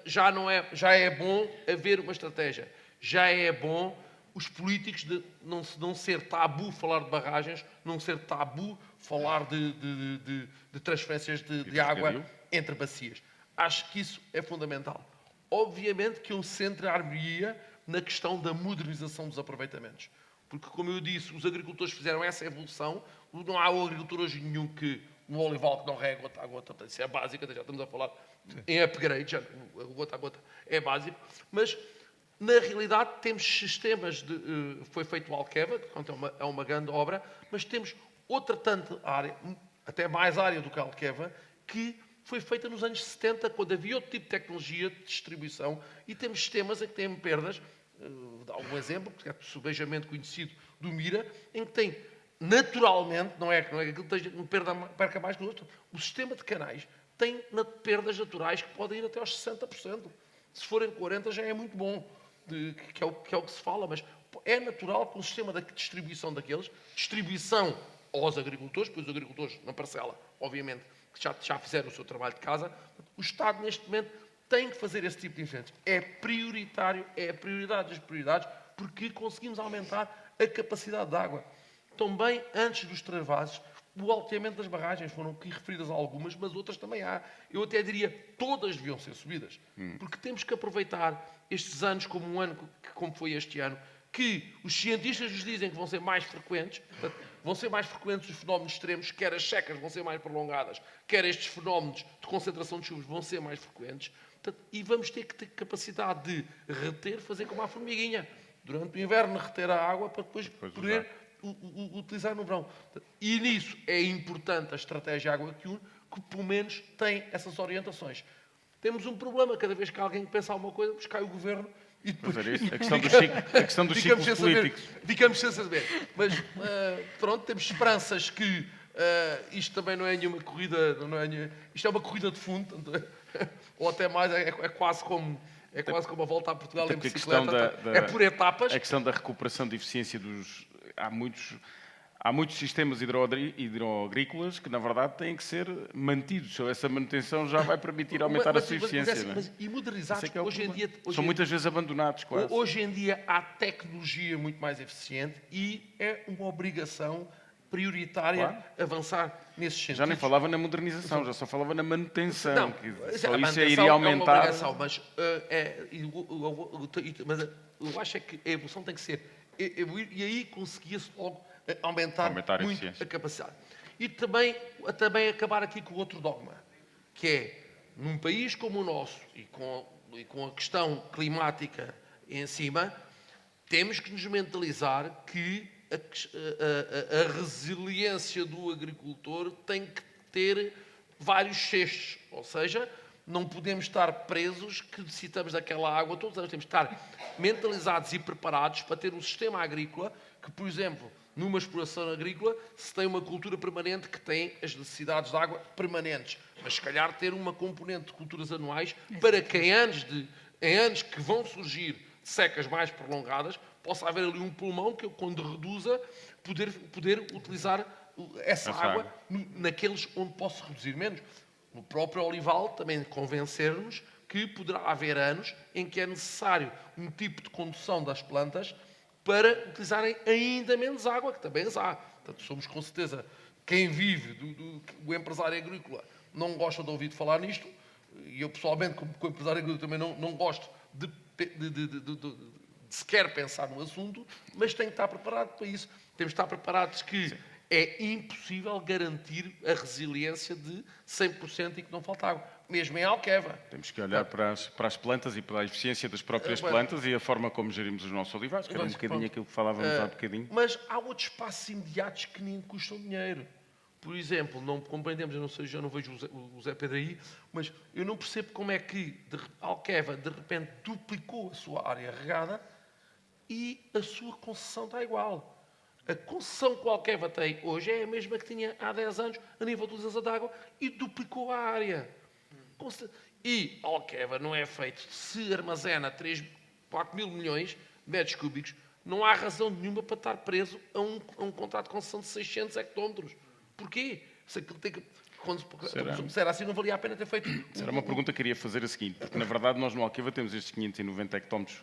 já é bom haver uma estratégia, já é bom os políticos não ser tabu falar de barragens, não ser tabu falar de transferências de água entre bacias. Acho que isso é fundamental. Obviamente que eu centraria na questão da modernização dos aproveitamentos. Porque, como eu disse, os agricultores fizeram essa evolução. Não há o agricultor hoje nenhum que um olival que não rega gota a gota. Portanto, isso é básico, já estamos a falar em upgrade, já, gota a gota é básico. Mas, na realidade, temos sistemas foi feito o Alqueva, que é uma grande obra, mas temos outra tanta área, até mais área do que a Alqueva, que foi feita nos anos 70, quando havia outro tipo de tecnologia de distribuição, e temos sistemas em que têm perdas. Dá um exemplo, que é o subejamento conhecido do Mira, em que tem, naturalmente, não é que ele perca mais que o outro, o sistema de canais tem perdas naturais que podem ir até aos 60%. Se forem 40% já é muito bom, que é o que se fala, mas é natural que o sistema de distribuição daqueles, distribuição aos agricultores, pois os agricultores na parcela, obviamente, que já fizeram o seu trabalho de casa, o Estado, neste momento, tem que fazer esse tipo de investimentos. É prioritário, é a prioridade das prioridades, porque conseguimos aumentar a capacidade de água. Também, antes dos travasos, o alteamento das barragens, foram aqui referidas algumas, mas outras também há. Eu até diria que todas deviam ser subidas, porque temos que aproveitar estes anos como um ano, como foi este ano, que os cientistas nos dizem que vão ser mais frequentes, portanto, vão ser mais frequentes os fenómenos extremos, quer as secas vão ser mais prolongadas, quer estes fenómenos de concentração de chuvas vão ser mais frequentes, portanto, e vamos ter que ter capacidade de reter, fazer como a formiguinha, durante o inverno reter a água para depois poder utilizar no verão. E nisso é importante a estratégia Água que Une, que pelo menos tem essas orientações. Temos um problema, cada vez que alguém pensa alguma coisa, cai o governo e depois... A questão dos ciclos políticos. Ficamos sem saber. Mas, pronto, temos esperanças que Isto também não é nenhuma corrida, isto é uma corrida de fundo, ou até mais, é quase como a volta a Portugal Até em porque a bicicleta, questão é por etapas. A questão da recuperação de eficiência dos... Há muitos sistemas hidroagrícolas que, na verdade, têm que ser mantidos. Só essa manutenção já vai permitir aumentar a sua eficiência. Não é? E modernizados, Esse é que é o hoje em problema. dia... São muitas vezes abandonados, quase. Hoje em dia há tecnologia muito mais eficiente e é uma obrigação prioritária Claro. avançar nesses sentidos. Já nem falava na modernização, já só falava na manutenção. Não, Que a só isso manutenção iria é uma aumentar. obrigação, mas, mas eu acho é que a evolução tem que ser... E aí conseguia-se logo aumentar Aumentar a muito eficiência. a capacidade. E também acabar aqui com outro dogma, que é, num país como o nosso, e com a questão climática em cima, temos que nos mentalizar que a resiliência do agricultor tem que ter vários cestos, ou seja, não podemos estar presos que necessitamos daquela água todos os anos. Temos que estar mentalizados e preparados para ter um sistema agrícola que, por exemplo, numa exploração agrícola, se tem uma cultura permanente que tem as necessidades de água permanentes, mas se calhar ter uma componente de culturas anuais para que em anos que vão surgir secas mais prolongadas, possa haver ali um pulmão que, quando reduza, poder utilizar essa água naqueles onde posso reduzir menos. No próprio olival, também convencer-nos que poderá haver anos em que é necessário um tipo de condução das plantas para utilizarem ainda menos água, que também as há. Portanto, somos com certeza, quem vive, o empresário agrícola, não gosta de ouvir falar nisto, e eu pessoalmente, como empresário agrícola, também não gosto de sequer pensar no assunto, mas tenho que estar preparado para isso. Temos que estar preparados que... Sim. É impossível garantir a resiliência de 100% e que não falta água, mesmo em Alqueva. Temos que olhar para as plantas e para a eficiência das próprias plantas e a forma como gerimos os nossos olivais, que era um bocadinho aquilo que falávamos há bocadinho. Mas há outros espaços imediatos que nem custam dinheiro. Por exemplo, não compreendemos, eu não vejo o Zé Pedro aí, mas eu não percebo como é que Alqueva, de repente, duplicou a sua área regada e a sua concessão está igual. A concessão que o Alqueva tem hoje é a mesma que tinha há 10 anos a nível de utilização de água e duplicou a área. E Alqueva não é feito, se armazena 4 mil milhões de metros cúbicos, não há razão nenhuma para estar preso a um contrato de concessão de 600 hectómetros. Porquê? Se era assim, não valia a pena ter feito... Era uma pergunta que queria fazer a seguinte, porque na verdade nós no Alqueva temos estes 590 hectómetros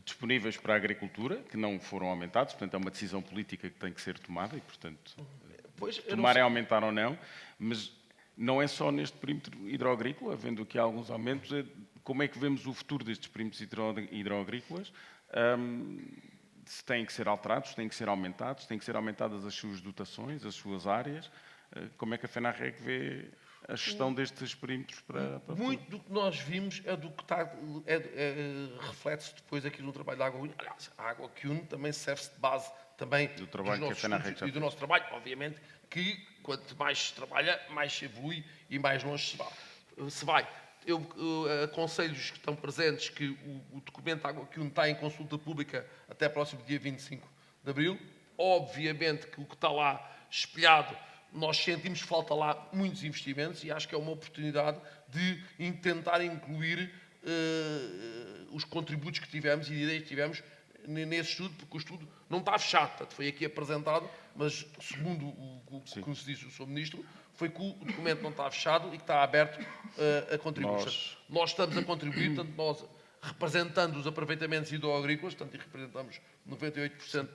disponíveis para a agricultura, que não foram aumentados, portanto é uma decisão política que tem que ser tomada e, portanto, tomar é aumentar ou não, mas não é só neste perímetro hidroagrícola, havendo aqui alguns aumentos, como é que vemos o futuro destes perímetros hidroagrícolas? Se têm que ser alterados, têm que ser aumentados, têm que ser aumentadas as suas dotações, as suas áreas, como é que a FENARREC vê a gestão destes perímetros para muito do que nós vimos é do que está, reflete-se depois aqui no trabalho da Água Cune. Aliás, a Água Cune também serve-se de base também do trabalho dos nossos estudos e do nosso trabalho. Obviamente que quanto mais se trabalha, mais se evolui e mais longe se vai. Eu aconselho-os que estão presentes que o documento da Água Cune está em consulta pública até próximo dia 25 de abril. Obviamente que o que está lá espelhado, nós sentimos que falta lá muitos investimentos e acho que é uma oportunidade de tentar incluir os contributos que tivemos e ideias que tivemos nesse estudo, porque o estudo não está fechado. Portanto, foi aqui apresentado, mas segundo o que nos disse o Sr. Ministro, foi que o documento não está fechado e que está aberto a contribuir. Nós estamos a contribuir, portanto, nós representando os aproveitamentos hidroagrícolas, portanto, e representamos 98%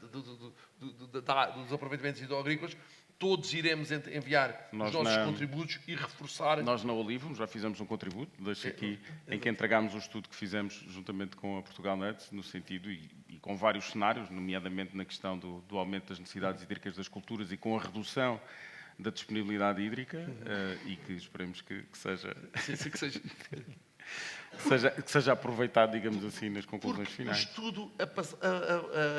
dos aproveitamentos hidroagrícolas, todos iremos enviar os nossos contributos e reforçar... Nós na Olivum já fizemos um contributo, deixo aqui, em que entregámos o estudo que fizemos juntamente com a Portugalnet, no sentido, e com vários cenários, nomeadamente na questão do aumento das necessidades hídricas das culturas e com a redução da disponibilidade hídrica, e que esperemos que seja... que seja aproveitado, digamos assim, nas conclusões finais. O estudo,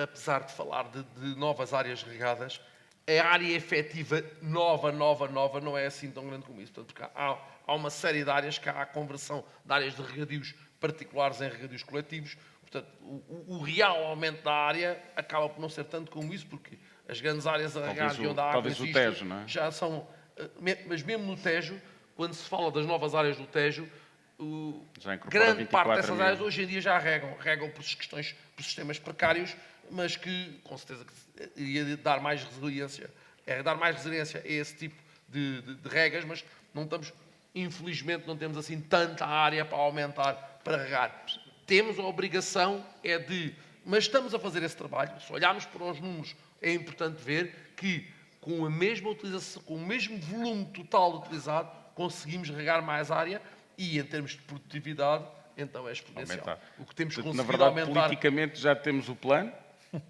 apesar de falar de novas áreas regadas, a área efetiva nova não é assim tão grande como isso. Portanto, porque há uma série de áreas que há a conversão de áreas de regadios particulares em regadios coletivos. Portanto, o real aumento da área acaba por não ser tanto como isso, porque as grandes áreas a regar e onde a água talvez o existe, Tejo, não é? já são... Mas mesmo no Tejo, quando se fala das novas áreas do Tejo, Já incorpora grande parte 24 dessas mil. áreas hoje em dia já regam por questões, por sistemas precários, mas que com certeza que iria dar mais resiliência. É dar mais resiliência a esse tipo de regas, mas não estamos, infelizmente, não temos assim tanta área para aumentar, para regar. Temos a obrigação mas estamos a fazer esse trabalho. Se olharmos para os números, é importante ver que com a mesma utilização, com o mesmo volume total utilizado, conseguimos regar mais área e, em termos de produtividade, então é exponencial. Aumentar. O que temos Portanto, conseguido na verdade, aumentar... politicamente já temos o plano,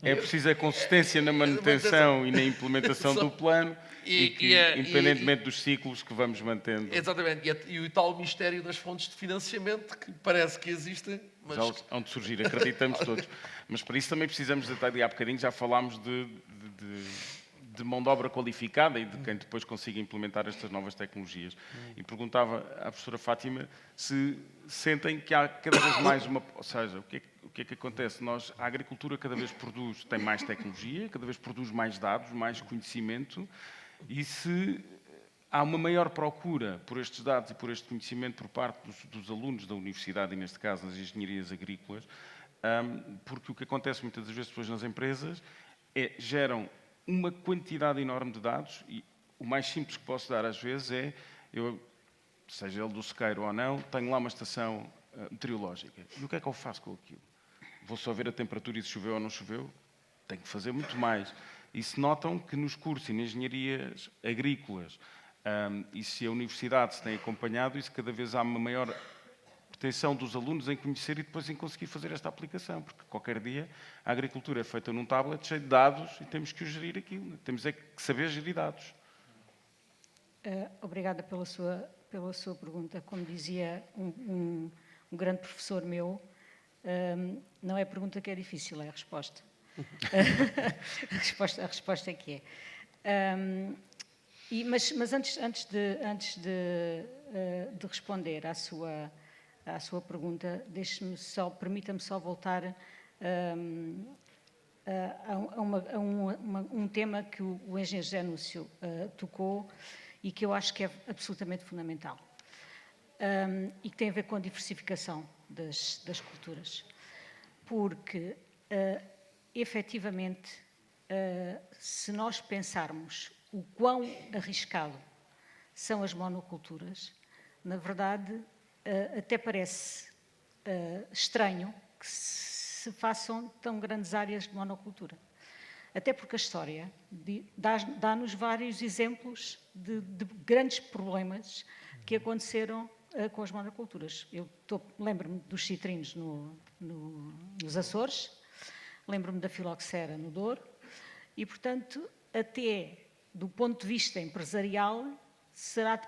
é preciso a consistência na manutenção e na implementação do plano e que, independentemente dos ciclos que vamos mantendo, Exatamente. E o tal mistério das fontes de financiamento, que parece que existem, mas... já hão de surgir, acreditamos todos. Mas para isso também precisamos, há bocadinho já falámos de mão de obra qualificada e de quem depois consiga implementar estas novas tecnologias. E perguntava à professora Fátima se sentem que há cada vez mais uma... Ou seja, o que é que acontece? A agricultura cada vez tem mais tecnologia, cada vez produz mais dados, mais conhecimento, e se há uma maior procura por estes dados e por este conhecimento por parte dos alunos da universidade, e neste caso das engenharias agrícolas, porque o que acontece muitas das vezes depois nas empresas geram uma quantidade enorme de dados e o mais simples que posso dar às vezes é, seja ele do sequeiro ou não, tenho lá uma estação meteorológica. E o que é que eu faço com aquilo? Vou só ver a temperatura e se choveu ou não choveu? Tenho que fazer muito mais. E se notam que nos cursos e nas engenharias agrícolas, e se a universidade se tem acompanhado, isso cada vez há uma maior pretensão dos alunos em conhecer e depois em conseguir fazer esta aplicação, porque qualquer dia a agricultura é feita num tablet cheio de dados e temos que os gerir aquilo. Temos é que saber gerir dados. Obrigada pela sua pergunta. Como dizia um grande professor meu, não é a pergunta que é difícil, é a resposta. A resposta é que é. Mas antes de responder à sua pergunta, permita-me só voltar a um tema que o engenheiro José Núcio tocou e que eu acho que é absolutamente fundamental e que tem a ver com a diversificação das culturas. Porque, efetivamente, se nós pensarmos o quão arriscado são as monoculturas, na verdade, até parece estranho que se façam tão grandes áreas de monocultura. Até porque a história dá-nos vários exemplos de grandes problemas que aconteceram com as monoculturas. Eu lembro-me dos citrinos nos Açores, lembro-me da filoxera no Douro e, portanto, até do ponto de vista empresarial, será de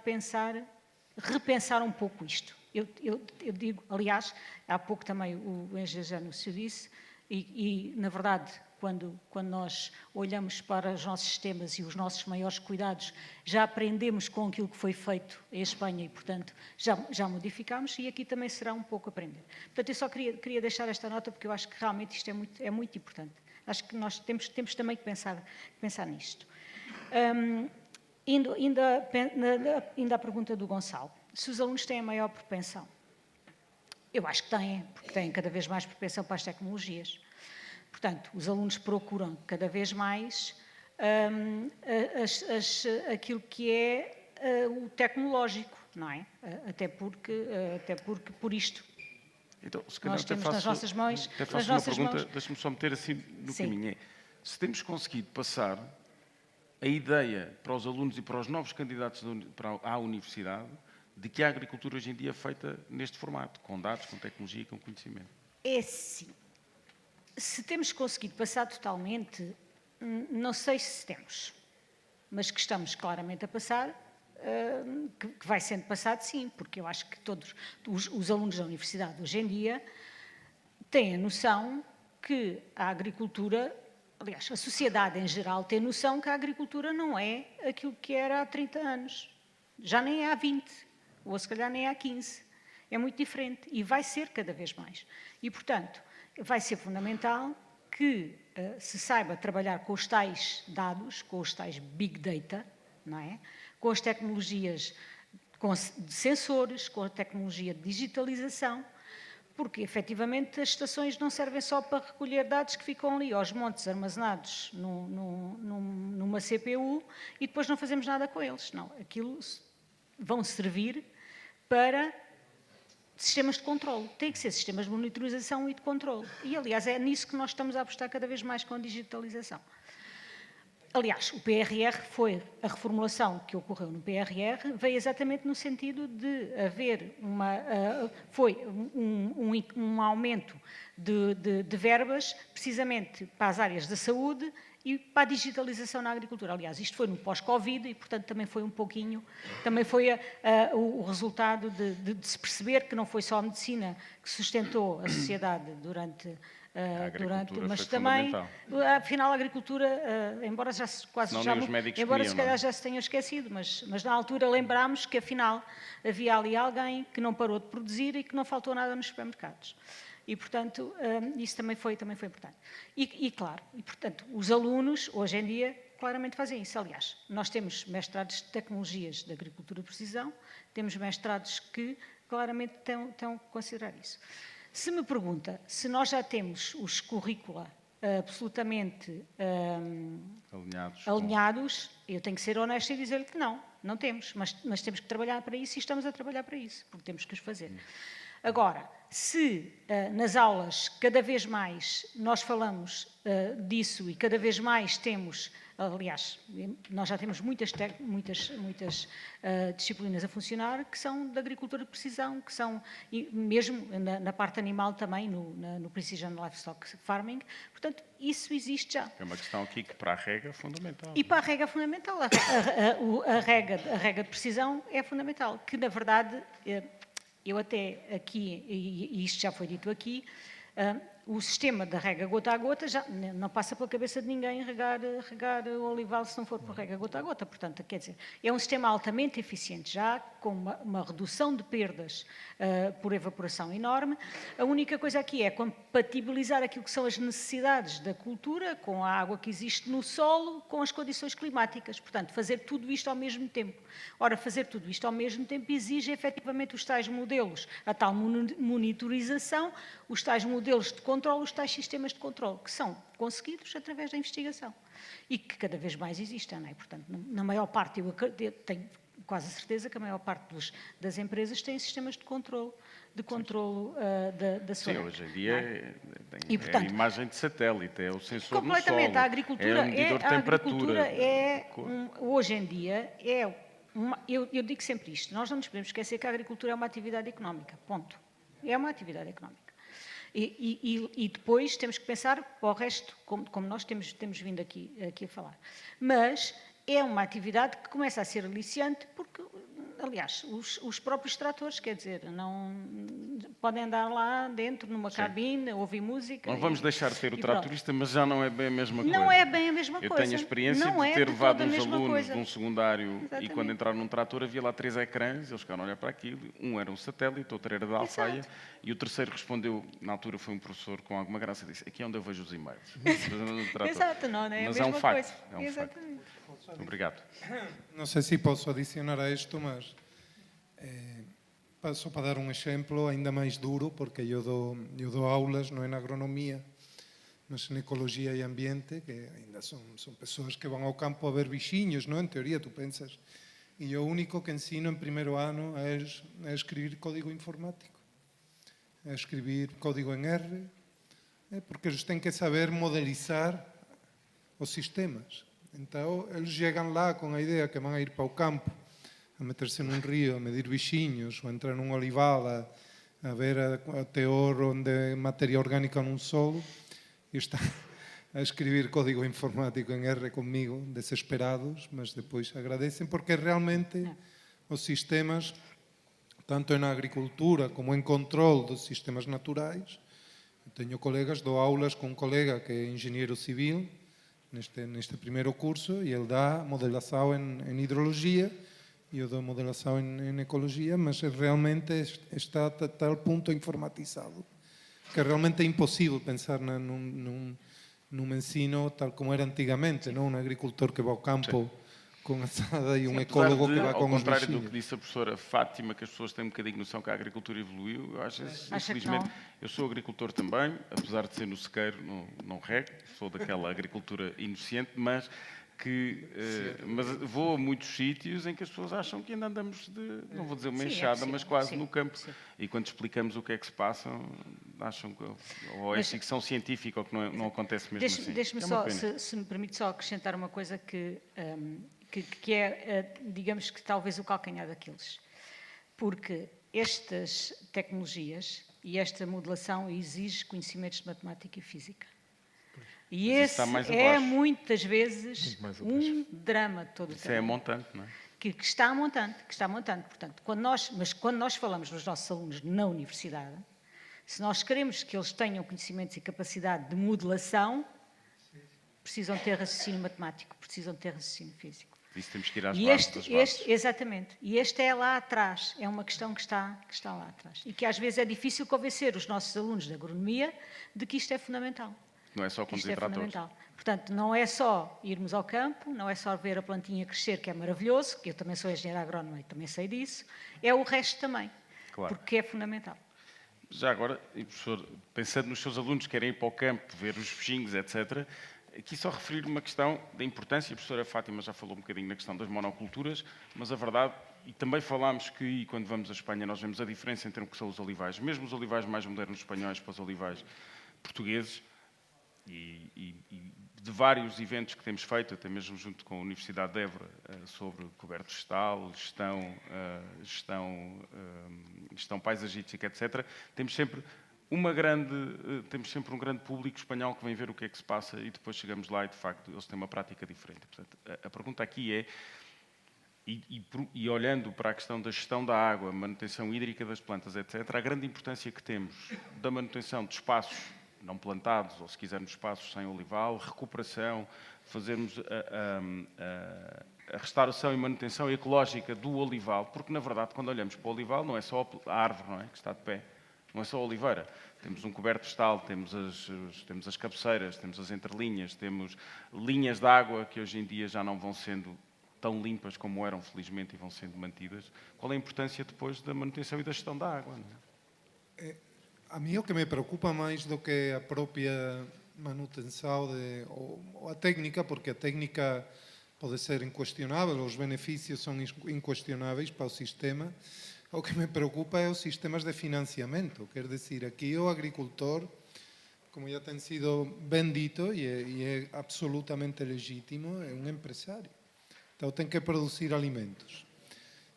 repensar um pouco isto. Eu digo, aliás, há pouco também o engenheiro José Núcio disse, e na verdade, quando nós olhamos para os nossos sistemas e os nossos maiores cuidados, já aprendemos com aquilo que foi feito em Espanha e, portanto, já modificámos e aqui também será um pouco aprender. Portanto, eu só queria deixar esta nota porque eu acho que realmente isto é muito importante. Acho que nós temos também que pensar nisto. Ainda à pergunta do Gonçalo, se os alunos têm a maior propensão. Eu acho que têm, porque têm cada vez mais propensão para as tecnologias. Portanto, os alunos procuram cada vez mais aquilo que é o tecnológico, não é? Até porque por isto. Então, se calhar nós temos nas nossas mãos... Até faço uma pergunta, deixa-me só meter assim no caminho. Se temos conseguido passar a ideia para os alunos e para os novos candidatos à universidade de que a agricultura hoje em dia é feita neste formato, com dados, com tecnologia e com conhecimento. É sim. Se temos conseguido passar totalmente, não sei se temos, mas que estamos claramente a passar, que vai sendo passado sim, porque eu acho que todos os alunos da universidade hoje em dia têm a noção que a agricultura, aliás, a sociedade em geral tem noção que a agricultura não é aquilo que era há 30 anos, já nem é há 20, ou se calhar nem é há 15. É muito diferente e vai ser cada vez mais. E, portanto, vai ser fundamental que se saiba trabalhar com os tais dados, com os tais big data, não é? Com as tecnologias de sensores, com a tecnologia de digitalização, porque efetivamente as estações não servem só para recolher dados que ficam ali aos montes armazenados numa CPU e depois não fazemos nada com eles. Não, aquilo vão servir para sistemas de controle. Tem que ser sistemas de monitorização e de controle. E, aliás, é nisso que nós estamos a apostar cada vez mais com a digitalização. Aliás, o PRR foi, a reformulação que ocorreu no PRR veio exatamente no sentido de haver um aumento de verbas precisamente para as áreas da saúde e para a digitalização na agricultura. Aliás, isto foi no pós-Covid e, portanto, também foi um pouquinho, também foi o resultado de se perceber que não foi só a medicina que sustentou a sociedade durante, mas também, afinal, a agricultura, embora já quase Senão já, nem os médicos embora queriam, se calhar não é? já se tenham esquecido, mas na altura lembrámos que afinal havia ali alguém que não parou de produzir e que não faltou nada nos supermercados. E, portanto, isso também foi importante. E claro, portanto, os alunos, hoje em dia, claramente fazem isso. Aliás, nós temos mestrados de tecnologias de agricultura de precisão, temos mestrados que claramente estão a considerar isso. Se me pergunta se nós já temos os currícula absolutamente alinhados, eu tenho que ser honesta e dizer-lhe que não temos, mas temos que trabalhar para isso e estamos a trabalhar para isso, porque temos que os fazer. Agora, se nas aulas cada vez mais nós falamos disso e cada vez mais temos, aliás, nós já temos muitas disciplinas a funcionar que são de agricultura de precisão, que são, mesmo na parte animal também, no Precision Livestock Farming, portanto, isso existe já. É uma questão aqui que para a rega é fundamental. E para a rega é fundamental. A rega de precisão é fundamental, que na verdade... Eu até aqui, e isto já foi dito aqui, o sistema da rega gota a gota já não passa pela cabeça de ninguém regar o olival se não for por rega gota a gota. Portanto, quer dizer, é um sistema altamente eficiente já, com uma redução de perdas por evaporação enorme. A única coisa aqui é compatibilizar aquilo que são as necessidades da cultura com a água que existe no solo, com as condições climáticas. Portanto, fazer tudo isto ao mesmo tempo. Ora, fazer tudo isto ao mesmo tempo exige efetivamente os tais modelos, a tal monitorização, os tais modelos de controle, os tais sistemas de controle, que são conseguidos através da investigação e que cada vez mais existem, não é? Portanto, na maior parte, eu tenho quase a certeza que a maior parte das empresas têm sistemas de controle da sua Sim, rega, hoje em dia não é? é a imagem de satélite, é o sensor no Completamente. solo, A agricultura é o medidor de temperatura. Hoje em dia, eu digo sempre isto, nós não nos podemos esquecer que a agricultura é uma atividade económica, ponto. É uma atividade económica. E depois temos que pensar para o resto, como nós temos vindo aqui a falar. Mas é uma atividade que começa a ser aliciante porque, aliás, os próprios tratores, quer dizer, não podem andar lá dentro numa cabine, ouvir música. Não vamos deixar de ter o tratorista, mas já não é bem a mesma coisa. Não é bem a mesma Eu coisa. tenho a experiência Não de é ter de levado toda a uns mesma alunos coisa. de um secundário e Exatamente. quando entraram num trator havia lá 3 ecrãs, eles ficaram a olhar para aquilo, um era um satélite, outro era da alfaia e o terceiro respondeu, na altura foi um professor com alguma graça, disse, aqui é onde eu vejo os e-mails. Exato, não é Mas a é mesma um facto. coisa. É um Exatamente. facto. Obrigado. No sé si posso adicionar a isto, mas só para dar un exemplo ainda máis duro, porque eu dou aulas non en agronomía, mas en ecoloxía e ambiente, que ainda son persoas que van ao campo a ver bixiños, non? En teoría, tú pensas. E o único que ensino en primeiro ano é escribir código informático, é escribir código en R, porque eles têm que saber modelizar os sistemas. Então, eles chegam lá com a ideia que vão a ir para o campo, a meterse num río, a medir bixiños, ou a entrar num olival, a ver a teor de materia orgánica num solo, e están a escribir código informático en R comigo, desesperados, mas depois agradecen, porque realmente os sistemas, tanto na agricultura como en control dos sistemas naturais, teño colegas, dou aulas con un colega que é enxeñeiro civil, neste primeiro curso, e ele dá modelação en hidrologia, e eu dou modelação en ecologia, mas realmente está a tal ponto informatizado que realmente é impossível pensar num ensino tal como era antigamente, não um agricultor que vai ao campo com a assada e um ecólogo que vai Ao com os contrário do bichinhos. que disse a professora Fátima, que as pessoas têm um bocadinho noção que a agricultura evoluiu, eu acho, Acha que infelizmente, não? eu sou agricultor também, apesar de ser no sequeiro, não rego, sou daquela agricultura inocente, mas mas vou a muitos sítios em que as pessoas acham que ainda andamos não vou dizer uma Sim, é enxada, possível, mas quase sim, no campo. sim. E quando explicamos o que é que se passa, acham que ou é Mas- ficção científica ou que não acontece mesmo assim. Deixe-me É uma só, pena. se me permite só acrescentar uma coisa que é, digamos que talvez o calcanhar daqueles. Porque estas tecnologias e esta modelação exige conhecimentos de matemática e física. E Mas isso está esse mais é abaixo. muitas vezes Muito mais abaixo. um drama de todo o Isso é tempo. montante, não é? Que está montante. Portanto, quando nós falamos dos nossos alunos na universidade, se nós queremos que eles tenham conhecimentos e capacidade de modelação, precisam ter raciocínio matemático, precisam ter raciocínio físico. Isso temos que ir às E bases das bases. exatamente. E este é lá atrás, é uma questão que está lá atrás. E que às vezes é difícil convencer os nossos alunos de agronomia de que isto é fundamental. Não é só Que isto conduzir é tratores. fundamental. Portanto, não é só irmos ao campo, não é só ver a plantinha crescer, que é maravilhoso, que eu também sou engenheira agrónoma e também sei disso, é o resto também, Claro. porque é fundamental. Já agora, e professor, pensando nos seus alunos que querem ir para o campo, ver os bichinhos, etc., aqui só referir uma questão da importância, a professora Fátima já falou um bocadinho na questão das monoculturas, mas a verdade, e também falámos que quando vamos à Espanha nós vemos a diferença entre o que são os olivais, mesmo os olivais mais modernos espanhóis para os olivais portugueses, e de vários eventos que temos feito, até mesmo junto com a Universidade de Évora, sobre coberto vegetal, gestão paisagística, etc., temos sempre um grande público espanhol que vem ver o que é que se passa e depois chegamos lá e, de facto, eles têm uma prática diferente. Portanto, a pergunta aqui é, e olhando para a questão da gestão da água, manutenção hídrica das plantas, etc., a grande importância que temos da manutenção de espaços não plantados, ou se quisermos espaços sem olival, recuperação, fazermos a restauração e manutenção ecológica do olival, porque, na verdade, quando olhamos para o olival, não é só a árvore, não é, que está de pé, não é só a oliveira. Temos um coberto vegetal, temos as cabeceiras, temos as entrelinhas, temos linhas de água que hoje em dia já não vão sendo tão limpas como eram, felizmente, e vão sendo mantidas. Qual é a importância depois da manutenção e da gestão da água? Não é? A mí o que me preocupa máis do que a propia manutenção ou a técnica, porque a técnica pode ser incuestionável, os beneficios são incuestionáveis para o sistema, o que me preocupa é os sistemas de financiamento. Quer dizer, aqui o agricultor, como já tem sido bem dito, e é absolutamente legítimo, é um empresário. Então tem que produzir alimentos.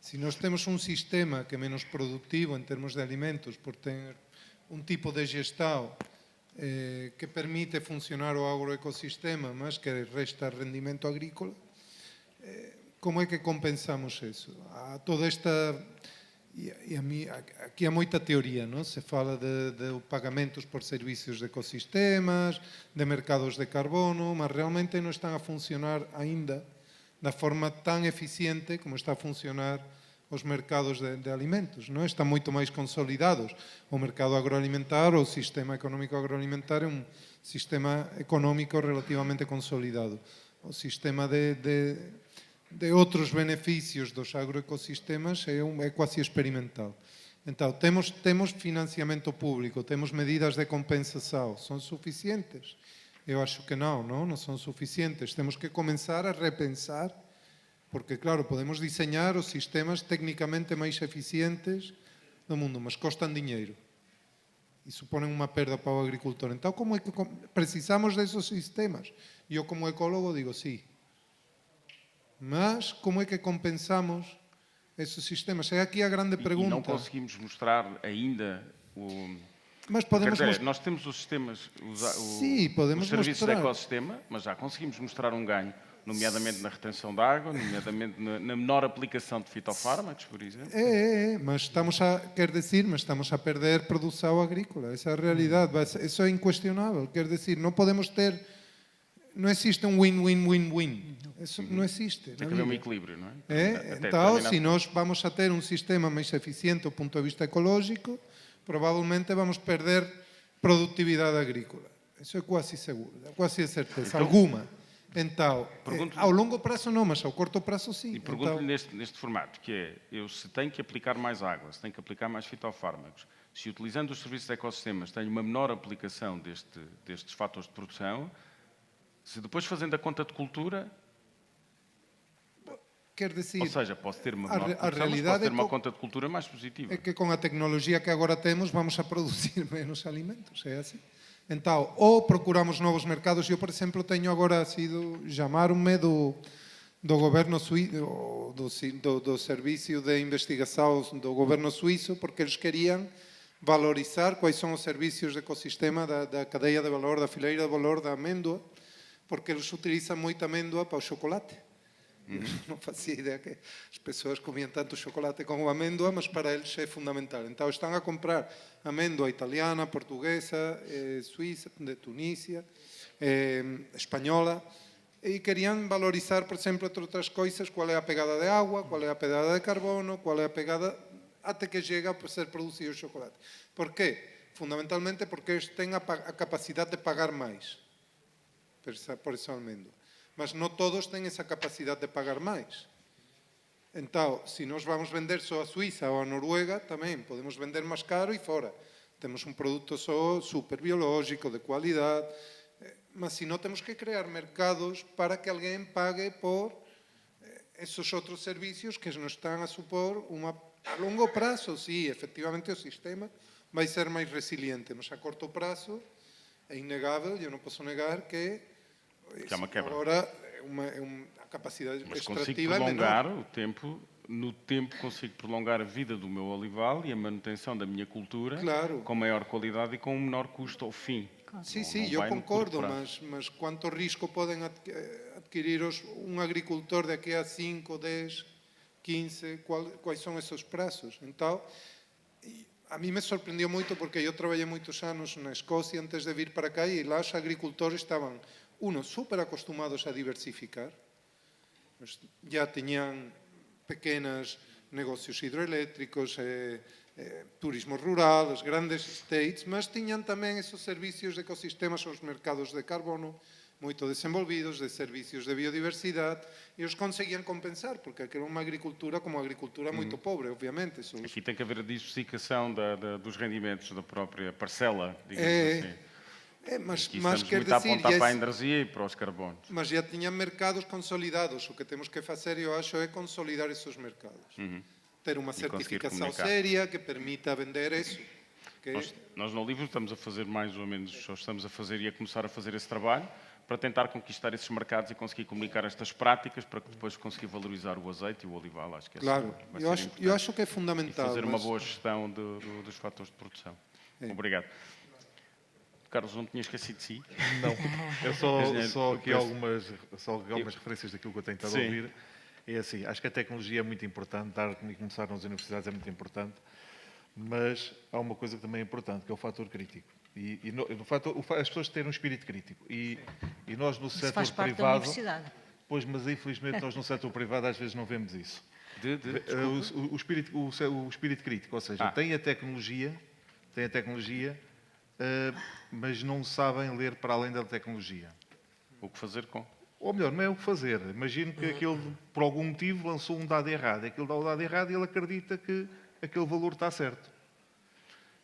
Se nós temos um sistema que é menos produtivo em termos de alimentos, por ter um tipo de gestão que permite funcionar o agroecosistema, mas que resta rendimento agrícola, como é que compensamos isso? Há toda esta... Aqui há muita teoria, não? Se fala de pagamentos por serviços de ecossistemas, de mercados de carbono, mas realmente não estão a funcionar ainda da forma tão eficiente como está a funcionar os mercados de alimentos, não? Estão muito mais consolidados. O mercado agroalimentar, o sistema económico agroalimentar é um sistema económico relativamente consolidado. O sistema de outros benefícios dos agroecosistemas é quase experimental. Então, temos financiamento público, temos medidas de compensação, são suficientes? Eu acho que não são suficientes. Temos que começar a repensar, porque, claro, podemos desenhar os sistemas tecnicamente mais eficientes do mundo, mas custam dinheiro e suponem uma perda para o agricultor. Então, como é que precisamos desses sistemas? Eu, como ecólogo, digo sim. Mas como é que compensamos esses sistemas? É aqui a grande pergunta. E não conseguimos mostrar ainda Mas podemos quer dizer, nós temos os sistemas, Sim, podemos os serviços mostrar. de ecossistema, mas já conseguimos mostrar um ganho, nomeadamente na retenção de água, nomeadamente na menor aplicação de fitofármacos, por exemplo. Mas estamos a perder produção agrícola. Essa é a realidade. Isso é inquestionável. Quer dizer, não podemos ter... Não existe um win-win-win-win. Isso não existe. Tem que haver um equilíbrio, não é? Então, se nós vamos a ter um sistema mais eficiente do ponto de vista ecológico, provavelmente vamos perder produtividade agrícola. Isso é quase seguro, é quase a certeza, alguma. Então, ao longo prazo não, mas ao curto prazo sim. E pergunto-lhe neste formato, que é, eu se tenho que aplicar mais água, se tenho que aplicar mais fitofármacos, se utilizando os serviços de ecossistemas tenho uma menor aplicação destes fatores de produção, se depois fazendo a conta de cultura, quer dizer, ou seja, posso ter uma a menor produção, mas realidade posso ter é uma que- conta de cultura mais positiva. é que com a tecnologia que agora temos vamos a produzir menos alimentos, é assim. Então, ou procuramos novos mercados. Eu, por exemplo, tenho agora sido chamaram-me do governo suíço, do serviço de investigação do governo suíço, porque eles queriam valorizar quais são os serviços de ecossistema da cadeia de valor, da fileira de valor da amêndoa, porque eles utilizam muito amêndoa para o chocolate. Eu não fazia ideia que as pessoas comiam tanto chocolate como amêndoa, mas para eles é fundamental. Então estão a comprar amêndoa italiana, portuguesa, suíça, de Tunísia, espanhola, e queriam valorizar, por exemplo, entre outras coisas, qual é a pegada de água, qual é a pegada de carbono, qual é a pegada até que chega a ser produzido o chocolate. Por quê? Fundamentalmente porque eles têm a capacidade de pagar mais por essa amêndoa. Mas não todos têm essa capacidade de pagar mais. Então, se nós vamos vender só a Suíça ou a Noruega, também podemos vender mais caro e fora. Temos um produto só super biológico, de qualidade, mas se não temos que criar mercados para que alguém pague por esses outros serviços que nos estão a supor a longo prazo, sim, efectivamente o sistema vai ser mais resiliente, mas a curto prazo é inegável, eu não posso negar que Que há uma quebra. agora a capacidade Mas consigo extrativa é prolongar menor. o tempo, no tempo consigo prolongar a vida do meu olival e a manutenção da minha cultura Claro. com maior qualidade e com um menor custo ao fim. Sim, Não- sim, não eu vai no curto concordo, prazo. mas quanto risco podem adquirir um agricultor daqui a 5, 10, 15, quais são esses prazos? Então, a mim me surpreendeu muito porque eu trabalhei muitos anos na Escócia antes de vir para cá e lá os agricultores estavam, super acostumados a diversificar, já tinham pequenos negócios hidroelétricos, turismo rural, os grandes estates, mas tinham também esses serviços de ecossistemas, os mercados de carbono muito desenvolvidos, de serviços de biodiversidade, e eles conseguiam compensar, porque aquela é uma agricultura como agricultura muito pobre, obviamente. Aqui tem que haver a diversificação dos rendimentos da própria parcela, digamos assim. Mas Aqui estamos quer muito a dizer, apontar para a energia e para os carbonos. mas já tinham mercados consolidados. O que temos que fazer, eu acho, é consolidar esses mercados. Ter uma conseguir certificação comunicar. séria que permita vender isso. Que Nós no livro estamos a fazer mais ou menos, ou estamos a fazer e a começar a fazer esse trabalho para tentar conquistar esses mercados e conseguir comunicar estas práticas para que depois conseguir valorizar o azeite e o olival. Acho que Claro, vai eu ser acho, importante. que é E fundamental. fazer uma mas- boa gestão dos fatores de produção. Obrigado. Carlos, não tinha esquecido de si? Não, é só aqui Penso- algumas referências daquilo que eu tenho estado a Sim. ouvir. É assim, acho que a tecnologia é muito importante, dar e começar nas universidades é muito importante, mas há uma coisa que também é importante, que é o fator crítico. As pessoas terem um espírito crítico. E nós no Isso setor faz parte da privado... universidade. Pois, mas infelizmente nós no setor privado às vezes não vemos isso. Desculpa. O espírito crítico, ou seja, tem a tecnologia, mas não sabem ler para além da tecnologia. O que fazer com? Ou melhor, não é o que fazer. Imagino que aquele, por algum motivo, lançou um dado errado. Aquilo dá o dado errado e ele acredita que aquele valor está certo.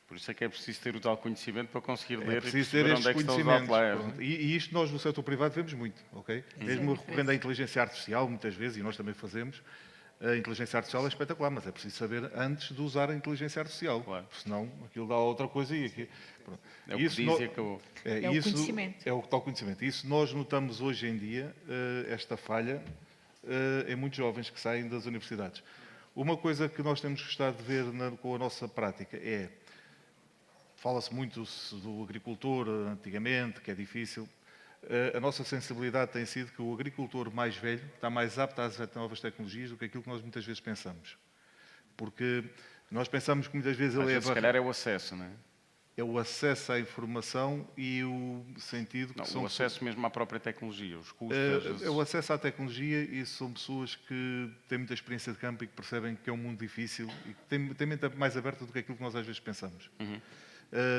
Por isso é que é preciso ter o tal conhecimento para conseguir É ler e preciso ter perceber estes onde é que estão os conhecimentos. outliers. Pronto. E isto nós no setor privado vemos muito, ok? Mesmo recorrendo à inteligência artificial, muitas vezes, e nós também fazemos, a inteligência artificial é espetacular, mas é preciso saber antes de usar a inteligência artificial. Claro. Senão aquilo dá outra coisa e aqui... Pronto. É o que diz e acabou. É o conhecimento. É o tal conhecimento. Isso nós notamos hoje em dia, esta falha, em muitos jovens que saem das universidades. Uma coisa que nós temos gostado de ver com a nossa prática é... Fala-se muito do agricultor antigamente, que é difícil. A nossa sensibilidade tem sido que o agricultor mais velho está mais apto às novas tecnologias do que aquilo que nós muitas vezes pensamos. Porque nós pensamos que muitas vezes Às ele vezes, se calhar é o acesso, não é? é o acesso à informação e o sentido que Não, são o acesso mesmo à própria tecnologia, os custos. às vezes. é o acesso à tecnologia e são pessoas que têm muita experiência de campo e que percebem que é um mundo difícil e que têm mente mais aberta do que aquilo que nós às vezes pensamos.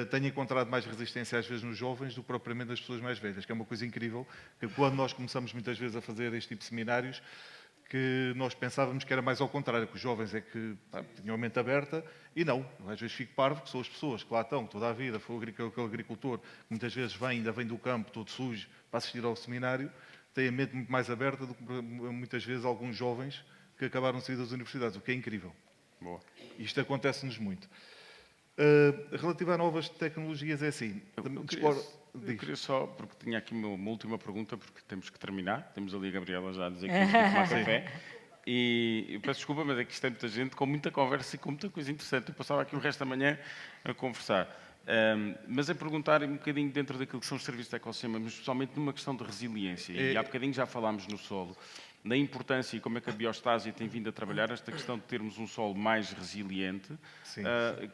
tenho encontrado mais resistência às vezes nos jovens do que propriamente nas pessoas mais velhas, que é uma coisa incrível, que quando nós começamos muitas vezes a fazer este tipo de seminários, que nós pensávamos que era mais ao contrário, que os jovens é que tinham a mente aberta, e não. Eu às vezes fico parvo, que são as pessoas que lá estão toda a vida, foi aquele agricultor que muitas vezes ainda vem do campo todo sujo para assistir ao seminário, tem a mente muito mais aberta do que muitas vezes alguns jovens que acabaram de sair das universidades, o que é incrível. Boa. Isto acontece-nos muito. Relativo a novas tecnologias, é assim. Eu queria só, porque tinha aqui uma última pergunta, porque temos que terminar. Temos ali a Gabriela já a dizer que temos que ir tomar café. E eu peço desculpa, mas é que isto é muita gente com muita conversa e com muita coisa interessante. Eu passava aqui o resto da manhã a conversar. Mas a perguntar um bocadinho dentro daquilo que são os serviços de ecossistema, mas especialmente numa questão de resiliência. E há bocadinho já falámos no solo, da importância e como é que a biostásia tem vindo a trabalhar esta questão de termos um solo mais resiliente,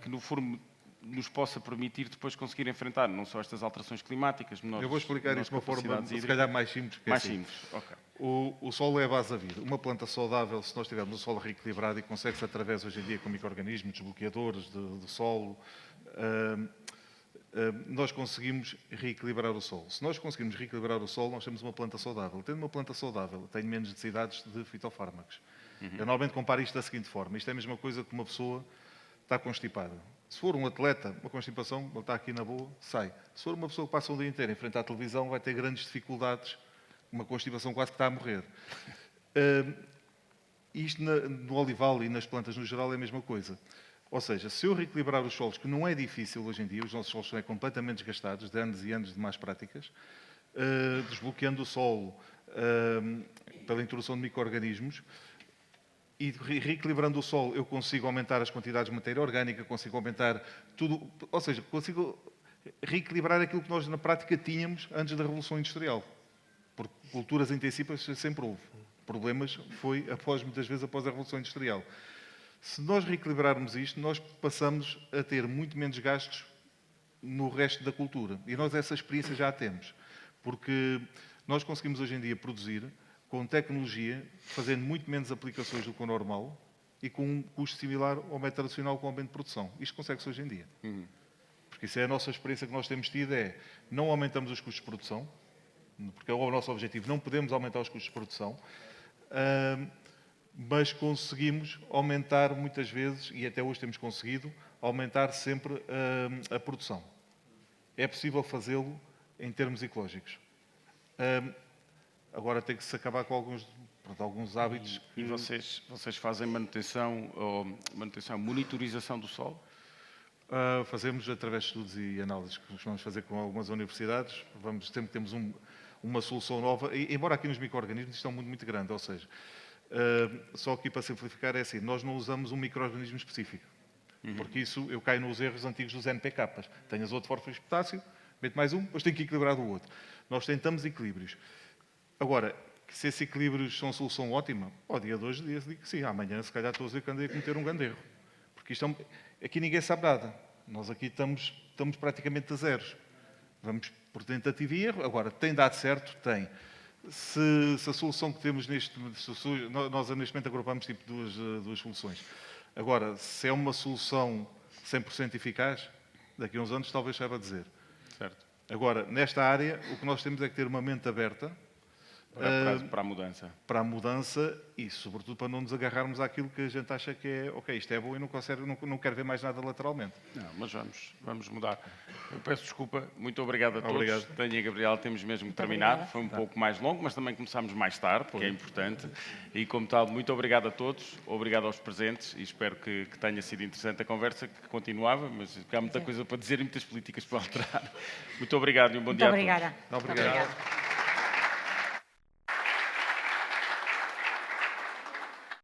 que no fundo nos possa permitir depois conseguir enfrentar não só estas alterações climáticas, eu vou explicar isto de uma forma, se calhar, mais simples. Mais simples, ok. O solo é a base da vida. Uma planta saudável, se nós tivermos um solo reequilibrado e consegue-se através, hoje em dia, com micro-organismos, desbloqueadores do solo, nós conseguimos reequilibrar o solo. Se nós conseguimos reequilibrar o solo, nós temos uma planta saudável. Tendo uma planta saudável, tem menos necessidades de fitofármacos. Eu normalmente comparo isto da seguinte forma. Isto é a mesma coisa que uma pessoa está constipada. Se for um atleta, uma constipação, ele está aqui na boa, sai. Se for uma pessoa que passa um dia inteiro em frente à televisão, vai ter grandes dificuldades, uma constipação quase que está a morrer. Isto no olival e nas plantas no geral é a mesma coisa. Ou seja, se eu reequilibrar os solos, que não é difícil hoje em dia, os nossos solos são completamente desgastados, de anos e anos de más práticas, desbloqueando o solo pela introdução de micro-organismos, e reequilibrando o solo, eu consigo aumentar as quantidades de matéria orgânica, consigo aumentar tudo, ou seja, consigo reequilibrar aquilo que nós na prática tínhamos antes da Revolução Industrial. Porque culturas intensivas sempre houve. Problemas foi muitas vezes após a Revolução Industrial. Se nós reequilibrarmos isto, nós passamos a ter muito menos gastos no resto da cultura. E nós essa experiência já a temos. Porque nós conseguimos hoje em dia produzir com tecnologia, fazendo muito menos aplicações do que o normal e com um custo similar ao método tradicional com o aumento de produção. Isto consegue-se hoje em dia. Porque isso é a nossa experiência que nós temos tido, é não aumentamos os custos de produção, porque é o nosso objetivo, não podemos aumentar os custos de produção, mas conseguimos aumentar muitas vezes, e até hoje temos conseguido, aumentar sempre a produção. É possível fazê-lo em termos ecológicos. Agora tem que se acabar com alguns hábitos. E vocês fazem manutenção, monitorização do solo? Fazemos através de estudos e análises que costumamos fazer com algumas universidades. Sempre que temos uma solução nova, e, embora aqui nos micro-organismos isto é um mundo muito grande, ou seja, só aqui para simplificar é assim, nós não usamos um micro-organismo específico, porque isso eu caio nos erros antigos dos NPKs. Tenho azoto, fósforo e potássio, meto mais um, depois tenho que equilibrar do outro. Nós tentamos equilíbrios. Agora, se esses equilíbrios são solução ótima, ao dia de hoje digo que sim, amanhã se calhar estou a dizer que andei a cometer um grande erro. Porque aqui ninguém sabe nada. Nós aqui estamos praticamente a zeros. Vamos por tentativa e erro. Agora, tem dado certo? Tem. Se a solução que temos nós neste momento agrupamos tipo duas soluções. Agora, se é uma solução 100% eficaz, daqui a uns anos talvez saiba dizer. Certo. Agora, nesta área, o que nós temos é que ter uma mente aberta para a mudança. Para a mudança e, sobretudo, para não nos agarrarmos àquilo que a gente acha que é ok, isto é bom e não quero ver mais nada lateralmente. Não, mas vamos mudar. Eu peço desculpa, muito obrigado a todos. Obrigado. Tânia e Gabriel, temos mesmo que terminar. obrigada. Foi um pouco mais longo, mas também começámos mais tarde, que é importante. E, como tal, muito obrigado a todos, obrigado aos presentes e espero que tenha sido interessante a conversa, que continuava, mas há muita coisa para dizer e muitas políticas para alterar. Muito obrigado e um bom dia a todos. Muito obrigada. Obrigado.